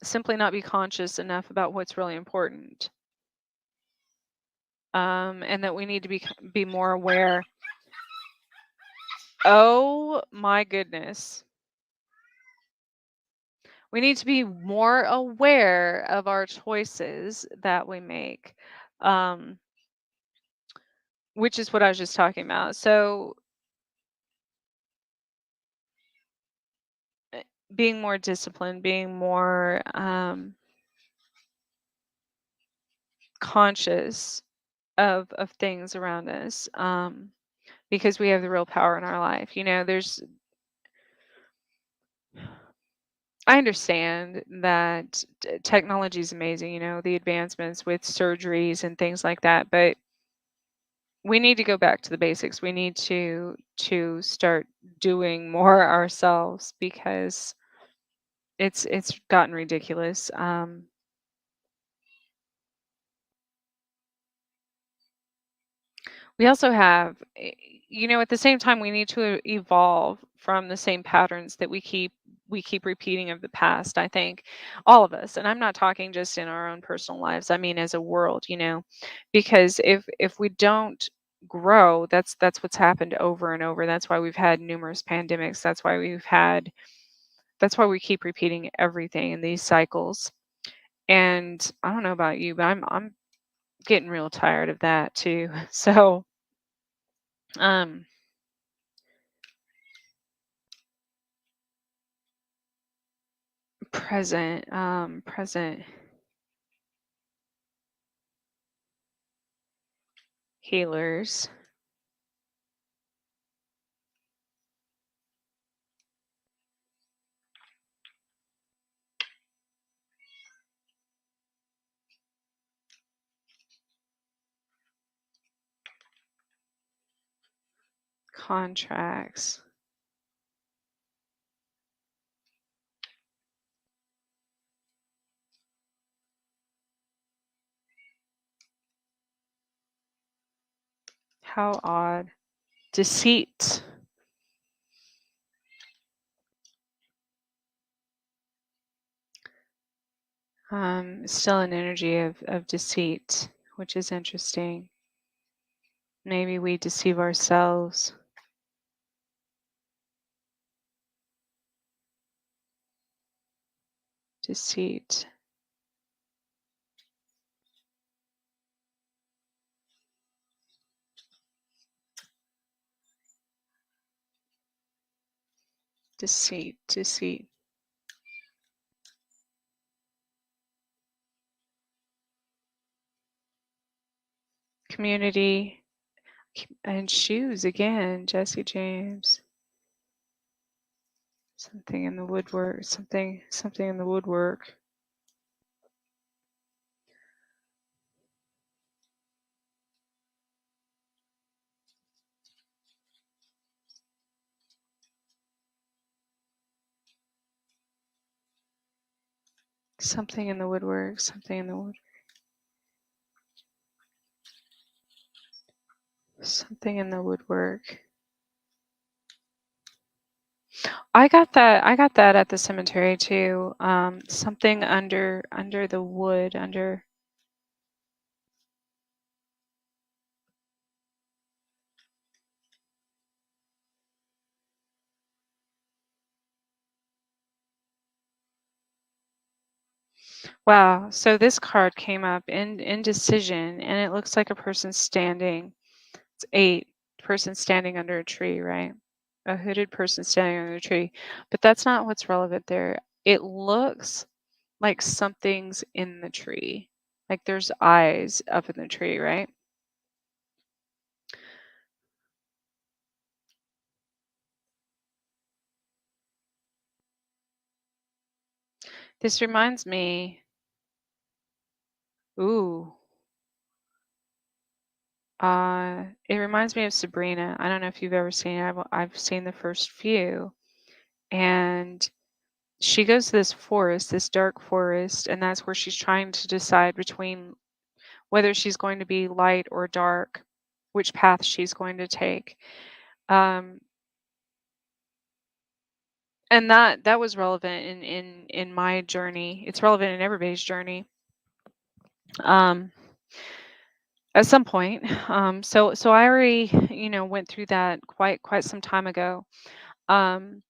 S1: simply not be conscious enough about what's really important, and that we need to be more aware. Oh my goodness, we need to be more aware of our choices that we make, um, which is what I was just talking about. So being more disciplined, being more conscious of things around us, because we have the real power in our life. There's I understand that technology is amazing, the advancements with surgeries and things like that, but we need to go back to the basics. We need to start doing more ourselves because it's gotten ridiculous. We also have, at the same time, we need to evolve from the same patterns that we keep repeating of the past. I think all of us, and I'm not talking just in our own personal lives. I mean, as a world, because if we don't grow, that's what's happened over and over. That's why we've had numerous pandemics. That's why we keep repeating everything in these cycles. And I don't know about you, but I'm getting real tired of that too. So, um present healers, contracts. How odd. Deceit. Still an energy of deceit, which is interesting. Maybe we deceive ourselves. Deceit. Deceit. Deceit. Community. And shoes again, Jesse James. Something in the woodwork. Something in the woodwork. Something in the woodwork. Something in the wood. Something in the woodwork. I got that at the cemetery too. Something under the wood, under. Wow. So this card came up in indecision, and it looks like a person standing. It's 8, person standing under a tree, right? A hooded person standing under a tree. But that's not what's relevant there. It looks like something's in the tree. Like there's eyes up in the tree, right? This reminds me, ooh, it reminds me of Sabrina. I don't know if you've ever seen it. I've seen the first few, and she goes to this forest, this dark forest, and that's where she's trying to decide between whether she's going to be light or dark, which path she's going to take. Um, and that was relevant in my journey. It's relevant in everybody's journey. Um, at some point. So I already, went through that quite some time ago. Um,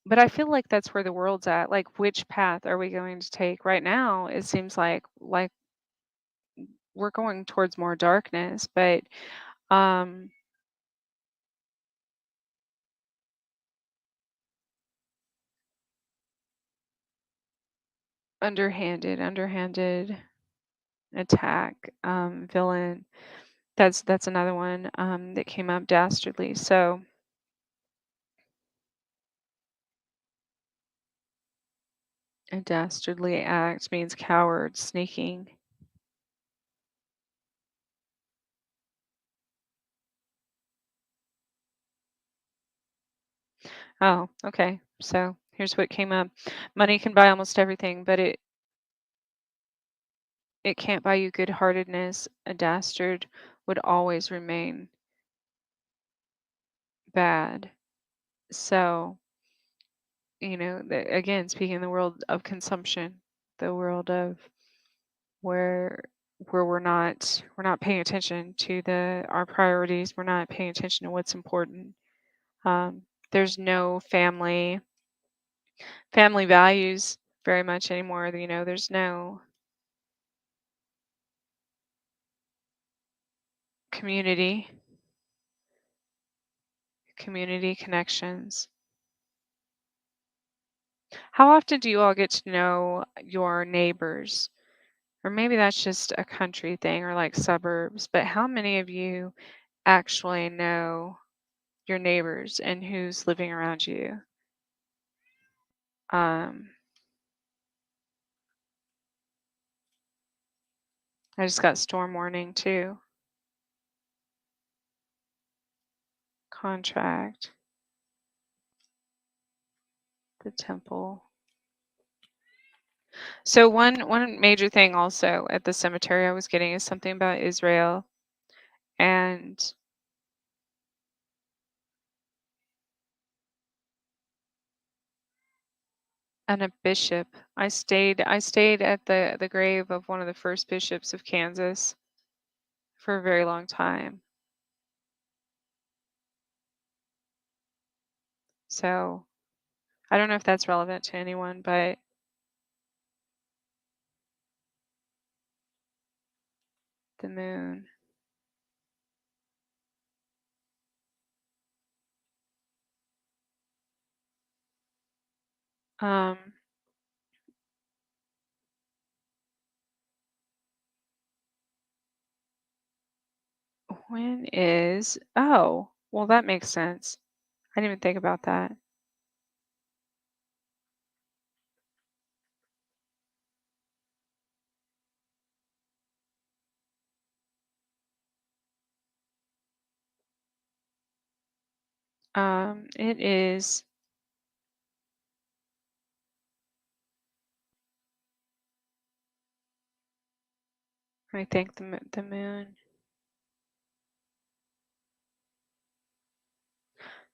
S1: but I feel like that's where the world's at. Like, which path are we going to take? Right now, it seems like we're going towards more darkness, but um underhanded attack, villain. That's another one that came up, dastardly. So a dastardly act means coward, sneaking. Oh, okay. So here's what came up. Money can buy almost everything, but it can't buy you good-heartedness. A dastard would always remain bad. So, again, speaking in the world of consumption, the world of where we're not paying attention to the our priorities, we're not paying attention to what's important. There's no family values very much anymore. There's no community, community connections. How often do you all get to know your neighbors? Or maybe that's just a country thing or like suburbs, but how many of you actually know your neighbors and who's living around you? Um, I just got storm warning too. Contract, the temple. So one major thing also at the cemetery I was getting is something about Israel and a bishop. I stayed at the grave of one of the first bishops of Kansas for a very long time. So I don't know if that's relevant to anyone, but the moon. Um, when is well that makes sense. I didn't even think about that. It is I think the moon.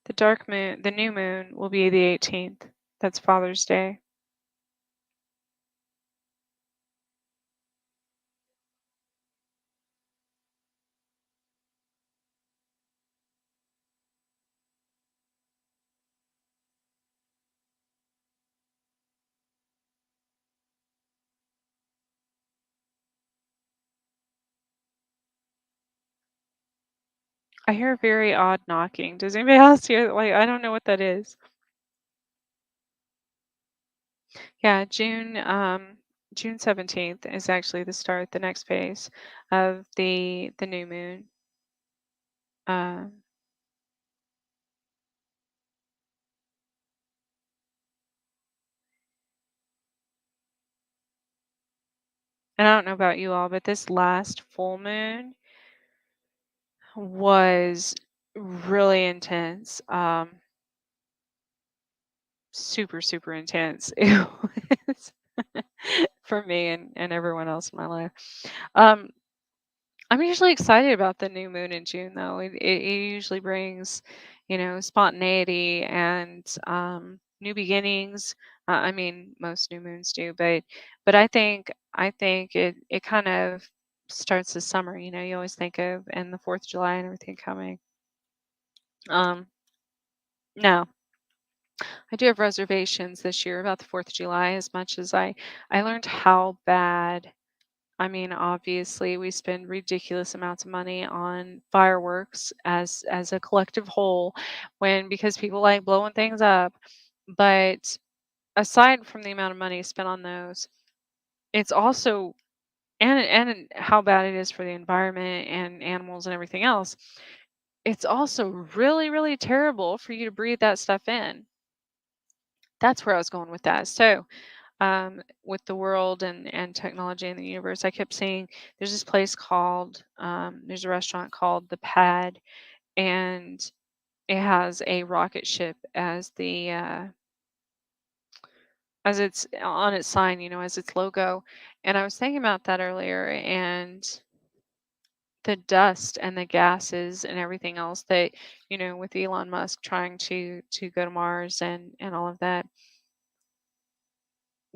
S1: The dark moon, the new moon will be the 18th. That's Father's Day. I hear a very odd knocking. Does anybody else hear? Like, I don't know what that is. Yeah, June 17th is actually the start, the next phase of the new moon. Um, and I don't know about you all, but this last full moon was really intense. Super, super intense. It was for me and everyone else in my life. Um, I'm usually excited about the new moon in June, though. It usually brings, spontaneity and new beginnings. I mean, most new moons do, but I think it kind of starts the summer. You always think of and the Fourth of July and everything coming. Um, no, I do have reservations this year about the Fourth of July. As much as I learned how bad. I mean, obviously, we spend ridiculous amounts of money on fireworks as a collective whole, when because people like blowing things up. But aside from the amount of money spent on those, it's also, and how bad it is for the environment and animals and everything else. It's also really, really terrible for you to breathe that stuff in. That's where I was going with that. So, with the world and technology and the universe, I kept seeing there's this place called, there's a restaurant called The Pad, and it has a rocket ship as the as its on its sign, as its logo. And I was thinking about that earlier, and the dust and the gases and everything else that, with Elon Musk trying to go to Mars and all of that.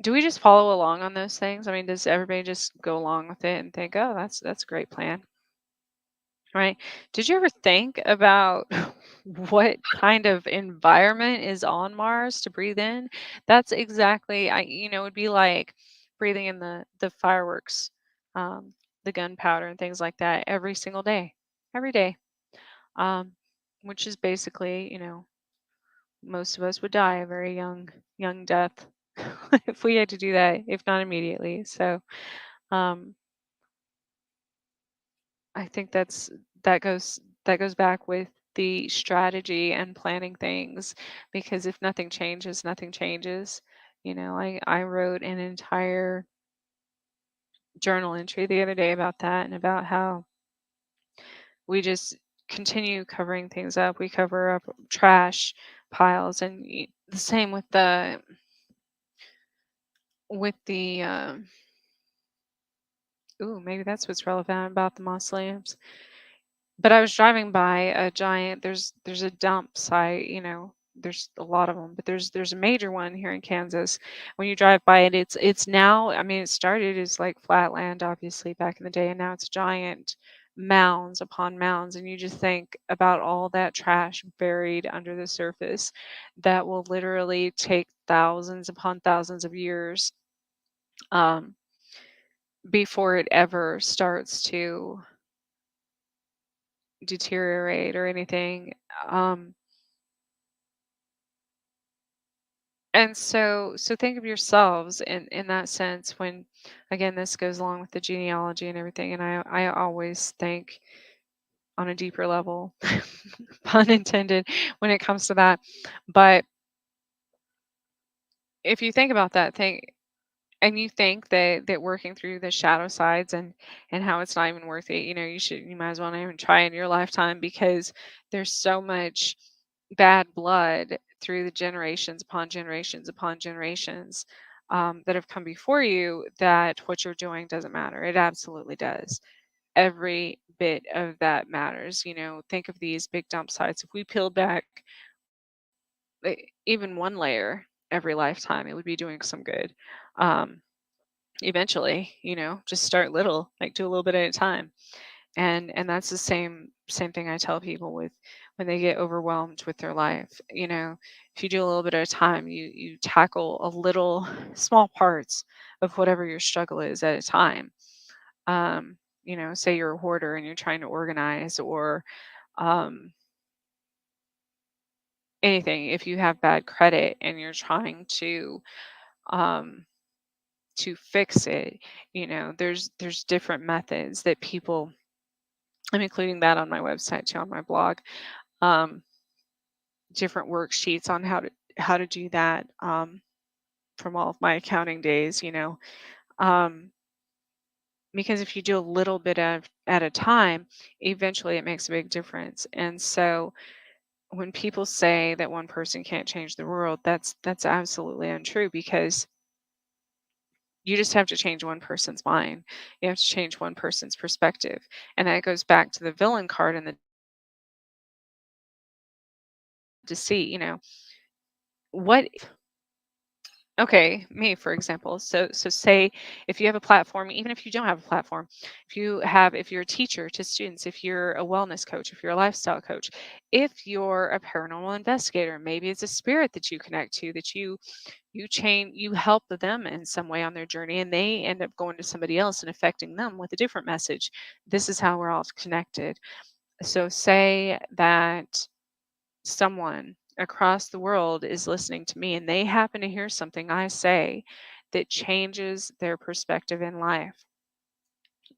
S1: Do we just follow along on those things? I mean, does everybody just go along with it and think, "Oh, that's a great plan," right? Did you ever think about what kind of environment is on Mars to breathe in? That's exactly, it'd be like breathing in the fireworks, um, the gunpowder and things like that every day, um, which is basically, most of us would die a very young death if we had to do that, if not immediately. So, um, I think that goes back with the strategy and planning things, because if nothing changes, nothing changes. I wrote an entire journal entry the other day about that, and about how we just continue covering things up. We cover up trash piles, and the same with the ooh, maybe that's what's relevant about the mausoleums. But I was driving by a giant, there's a dump site, there's a lot of them, but there's a major one here in Kansas. When you drive by it, it's now, I mean, it started as like flat land, obviously, back in the day, and now it's giant mounds upon mounds, and you just think about all that trash buried under the surface that will literally take thousands upon thousands of years, um, before it ever starts to deteriorate or anything. Um, and so think of yourselves in that sense, when, again, this goes along with the genealogy and everything. And I always think on a deeper level, pun intended, when it comes to that. But if you think about that thing, and you think that working through the shadow sides and how it's not even worth it, you might as well not even try in your lifetime, because there's so much bad blood through the generations upon generations upon generations, that have come before you, that what you're doing doesn't matter. It absolutely does. Every bit of that matters. Think of these big dump sites. If we peeled back, even one layer every lifetime, it would be doing some good. Um, Eventually, just start little, like do a little bit at a time. And that's the same thing I tell people with when they get overwhelmed with their life. If you do a little bit at a time, you tackle a little small parts of whatever your struggle is at a time. Say you're a hoarder and you're trying to organize, or um anything. If you have bad credit and you're trying um to fix it, there's different methods that people, I'm including that on my website too, on my blog. Um, Different worksheets on how to do that, from all of my accounting days. Um, because if you do a little bit of at a time, eventually it makes a big difference. And so when people say that one person can't change the world, that's absolutely untrue, because you just have to change one person's mind. You have to change one person's perspective. And that goes back to the villain card and the deceit. What, okay, me for example. So say if you have a platform, even if you don't have a platform, if you're a teacher to students, if you're a wellness coach, if you're a lifestyle coach, if you're a paranormal investigator, maybe it's a spirit that you connect to, that you help them in some way on their journey, and they end up going to somebody else and affecting them with a different message. This is how we're all connected. So say that someone across the world is listening to me, and they happen to hear something I say that changes their perspective in life,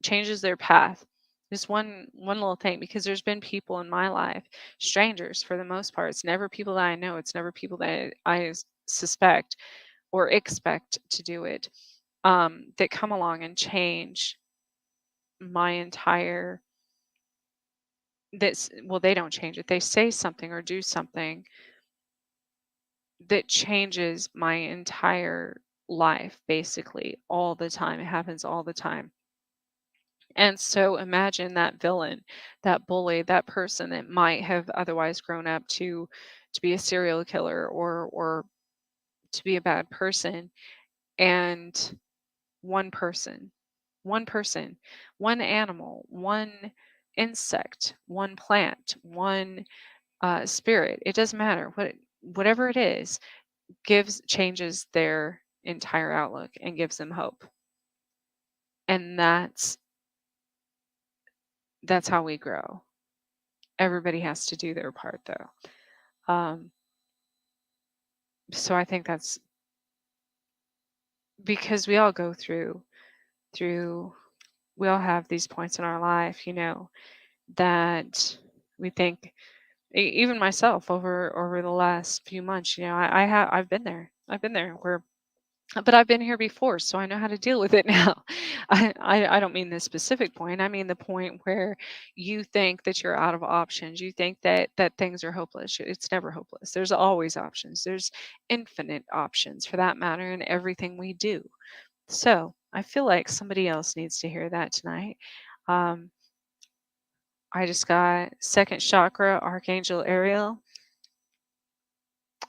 S1: changes their path. Just one little thing, because there's been people in my life, strangers for the most part. It's never people that I know. It's never people that suspect or expect to do it. That come along and change my entire. That's well, they don't change it. They say something or do something that changes my entire life, basically, all the time. It happens all the time. And so imagine that villain, that bully, that person that might have otherwise grown up to be a serial killer or to be a bad person, and one person, one person, one animal, one insect, one plant, one spirit. It doesn't matter whatever it is, gives changes their entire outlook and gives them hope. And that's how we grow. Everybody has to do their part though. Um, so I think that's because we all go through we all have these points in our life, that we think even myself over the last few months, I've been there. I've been there where but I've been here before, so I know how to deal with it now. I don't mean this specific point. I mean the point where you think that you're out of options. You think that things are hopeless. It's never hopeless. There's always options. There's infinite options for that matter in everything we do. So I feel like somebody else needs to hear that tonight. Um, I just got second chakra, Archangel Ariel,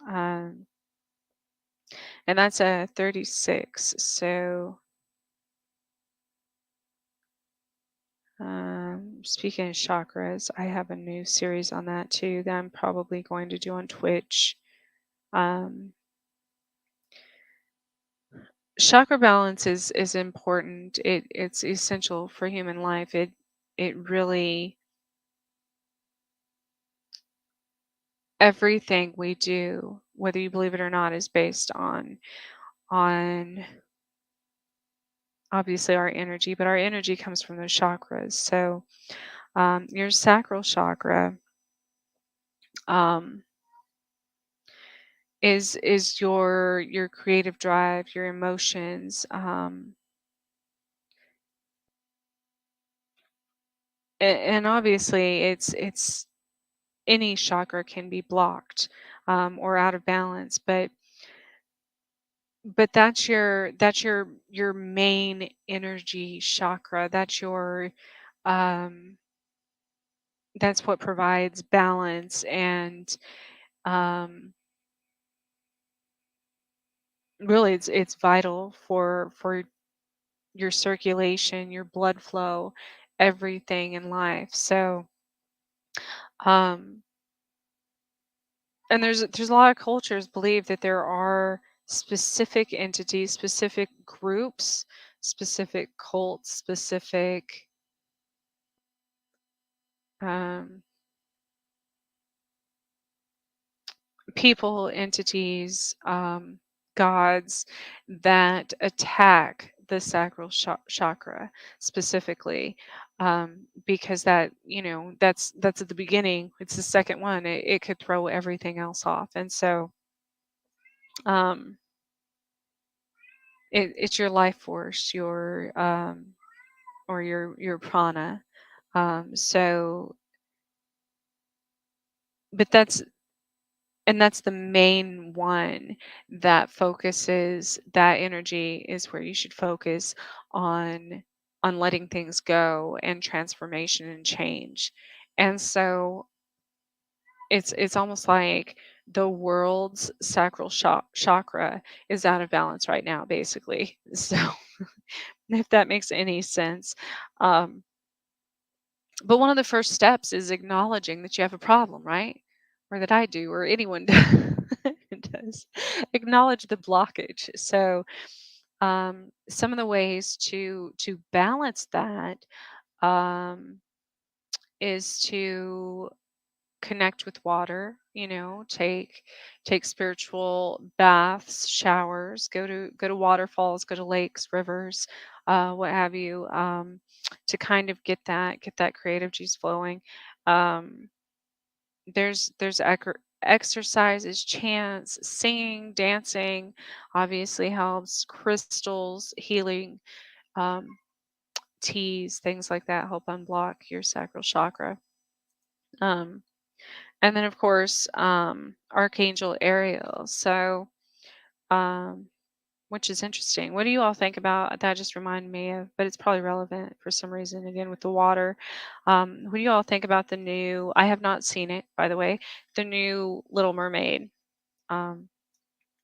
S1: um, and that's a 36. So speaking of chakras, I have a new series on that too that I'm probably going to do on Twitch. Um, Chakra balance is important. It's essential for human life. It really everything we do, whether you believe it or not, is based on obviously our energy, but our energy comes from the chakras. So your sacral chakra um, is your creative drive, your emotions, and obviously it's any chakra can be blocked or out of balance, but that's your main energy chakra. Um, that's what provides balance and um, really it's vital for your circulation, your blood flow, everything in life. So, um, and there's a lot of cultures believe that there are specific entities, specific groups, specific cults, specific um, people, entities, gods that attack the sacral chakra specifically, because that's at the beginning. It's the second one. It could throw everything else off, and so um, it's your life force, your or your prana. So, but that's the main one that focuses that energy is where you should focus on on letting things go and transformation and change. And so it's almost like the world's sacral chakra is out of balance right now, basically. So if that makes any sense. um, but one of the first steps is acknowledging that you have a problem, right? Or that I do, or anyone does. Acknowledge the blockage. So, some of the ways to balance that is to connect with water, take spiritual baths, showers, go to waterfalls, go to lakes, rivers, what have you, to kind of get that creative juice flowing. Um, there's exercises, chants, singing, dancing obviously helps. Crystals, healing, um, teas, things like that help unblock your sacral chakra. Um, and then, of course, Archangel Ariel. So, um, which is interesting. What do you all think about that? Just reminded me of, but it's probably relevant for some reason again with the water. What do you all think about the new? I have not seen it, by the way. The new Little Mermaid. Um,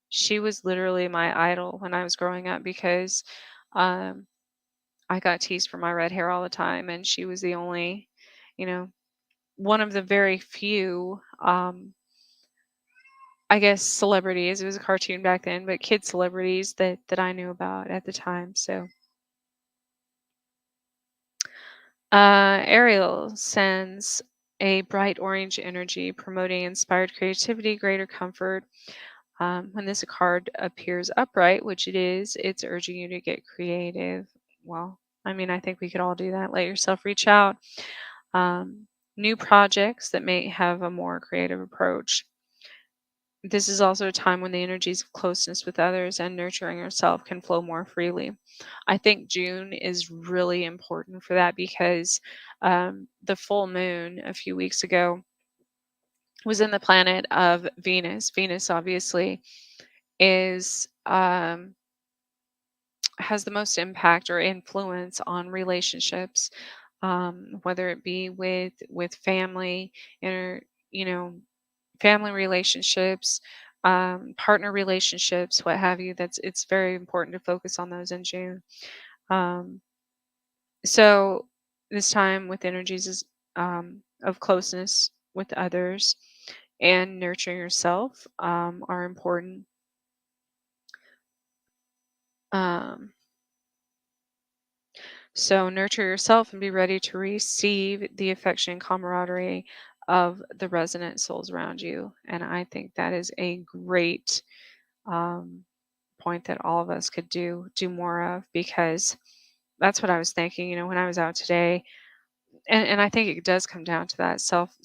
S1: she was literally my idol when I was growing up because um, I got teased for my red hair all the time, and she was the only, you know, one of the very few. I guess celebrities. It was a cartoon back then, but kid celebrities that I knew about at the time. So, Ariel sends a bright orange energy, promoting inspired creativity, greater comfort. When this card appears upright, which it is, it's urging you to get creative. Well, I mean, I think we could all do that. Let yourself reach out. New projects that may have a more creative approach. This is also a time when the energies of closeness with others and nurturing yourself can flow more freely. I think June is really important for that because the full moon a few weeks ago was in the planet of Venus. Venus obviously is has the most impact or influence on relationships, whether it be with family, inter, you know, family relationships, partner relationships, what have you. It's very important to focus on those in June. Um, so this time with energies is, of closeness with others and nurturing yourself are important. Um, so nurture yourself and be ready to receive the affection and camaraderie of the resonant souls around you. And I think that is a great um, point that all of us could do more of, because that's what I was thinking, when I was out today. And I think it does come down to that self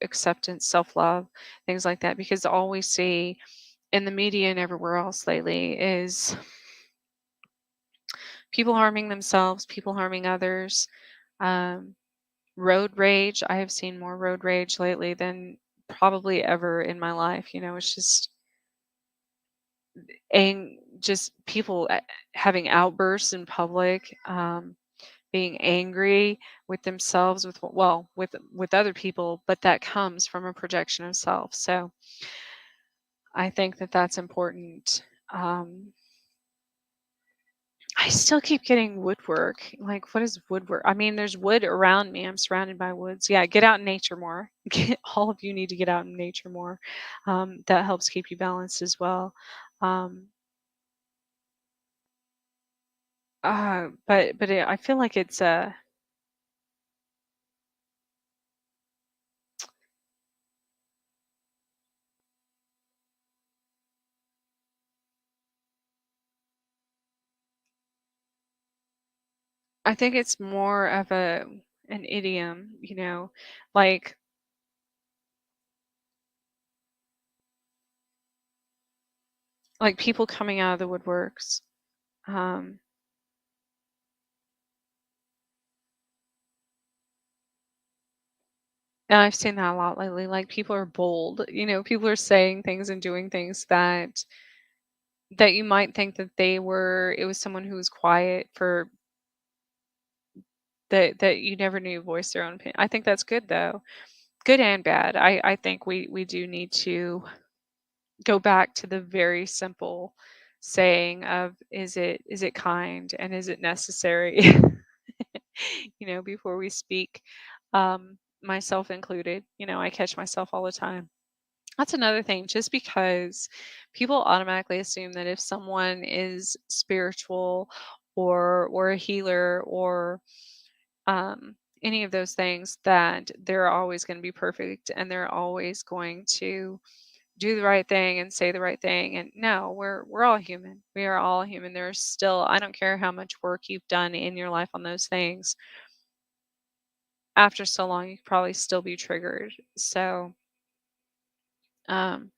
S1: acceptance, self love, things like that, because all we see in the media and everywhere else lately is people harming themselves, people harming others, um, road rage. I have seen more road rage lately than probably ever in my life. It's just just people having outbursts in public, being angry with themselves, with other people, but that comes from a projection of self. So I think that that's important. Um, I still keep getting woodwork. Like, what is woodwork? I mean, there's wood around me. I'm surrounded by woods. Yeah, get out in nature more. All of you need to get out in nature more. That helps keep you balanced as well. Um, I feel like I think it's more of an idiom, like people coming out of the woodworks. Um, and I've seen that a lot lately. Like, people are bold, people are saying things and doing things that you might think that it was someone who was quiet for that you never knew voiced their own opinion. I think that's good though. Good and bad. I think we do need to go back to the very simple saying of, is it kind and is it necessary? Before we speak, myself included. I catch myself all the time. That's another thing. Just because people automatically assume that if someone is spiritual or a healer or any of those things that they're always going to be perfect and they're always going to do the right thing and say the right thing. And no, we're all human. We are all human. There's still, I don't care how much work you've done in your life on those things. After so long, you could probably still be triggered. Um,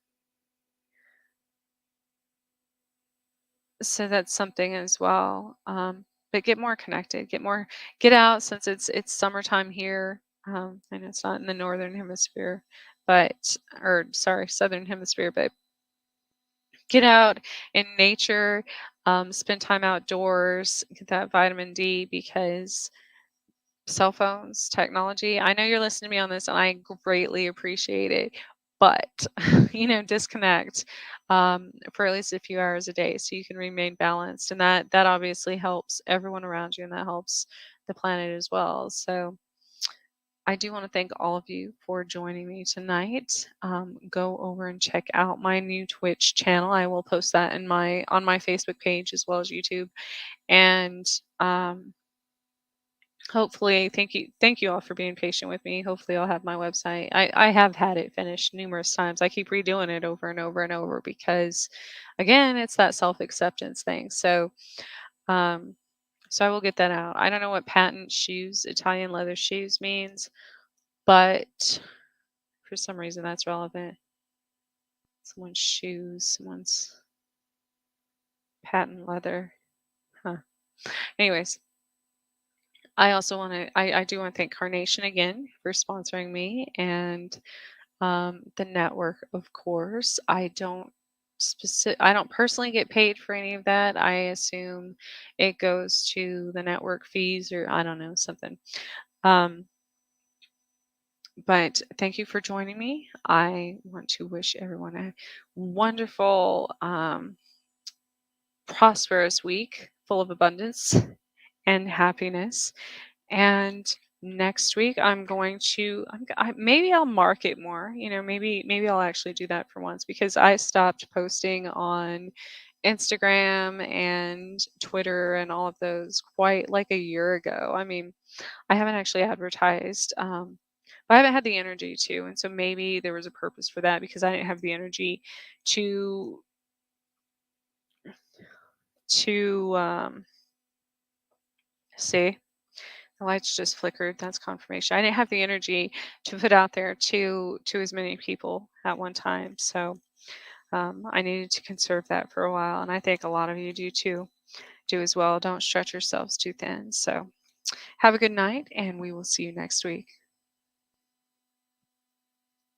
S1: so that's something as well. But get more connected, get out since it's summertime here. I know it's not in the northern hemisphere, but or sorry, southern hemisphere, but get out in nature, spend time outdoors, get that vitamin D because cell phones, technology. I know you're listening to me on this and I greatly appreciate it, but disconnect for at least a few hours a day so you can remain balanced. And that obviously helps everyone around you and that helps the planet as well. So I do want to thank all of you for joining me tonight. Go over and check out my new Twitch channel. I will post that in my on my Facebook page as well as YouTube. And hopefully, thank you all for being patient with me. Hopefully, I'll have my website. I have had it finished numerous times. I keep redoing it over and over and over because, again, it's that self acceptance thing. Um, so I will get that out. I don't know what patent shoes, Italian leather shoes means, but for some reason that's relevant. Someone's shoes, someone's patent leather. Huh. Anyways, I do want to thank Carnation again for sponsoring me and the network, of course. I don't personally get paid for any of that. I assume it goes to the network fees or I don't know, something. Um, but thank you for joining me. I want to wish everyone a wonderful, prosperous week full of abundance and happiness. And next week, I'm going to, maybe I'll market more. Maybe I'll actually do that for once because I stopped posting on Instagram and Twitter and all of those quite like a year ago. I mean, I haven't actually advertised, but I haven't had the energy to. And so maybe there was a purpose for that because I didn't have the energy to to see. The lights just flickered. That's confirmation. I didn't have the energy to put out there to as many people at one time. So I needed to conserve that for a while. And I think a lot of you do as well. Don't stretch yourselves too thin. So have a good night and we will see you next week.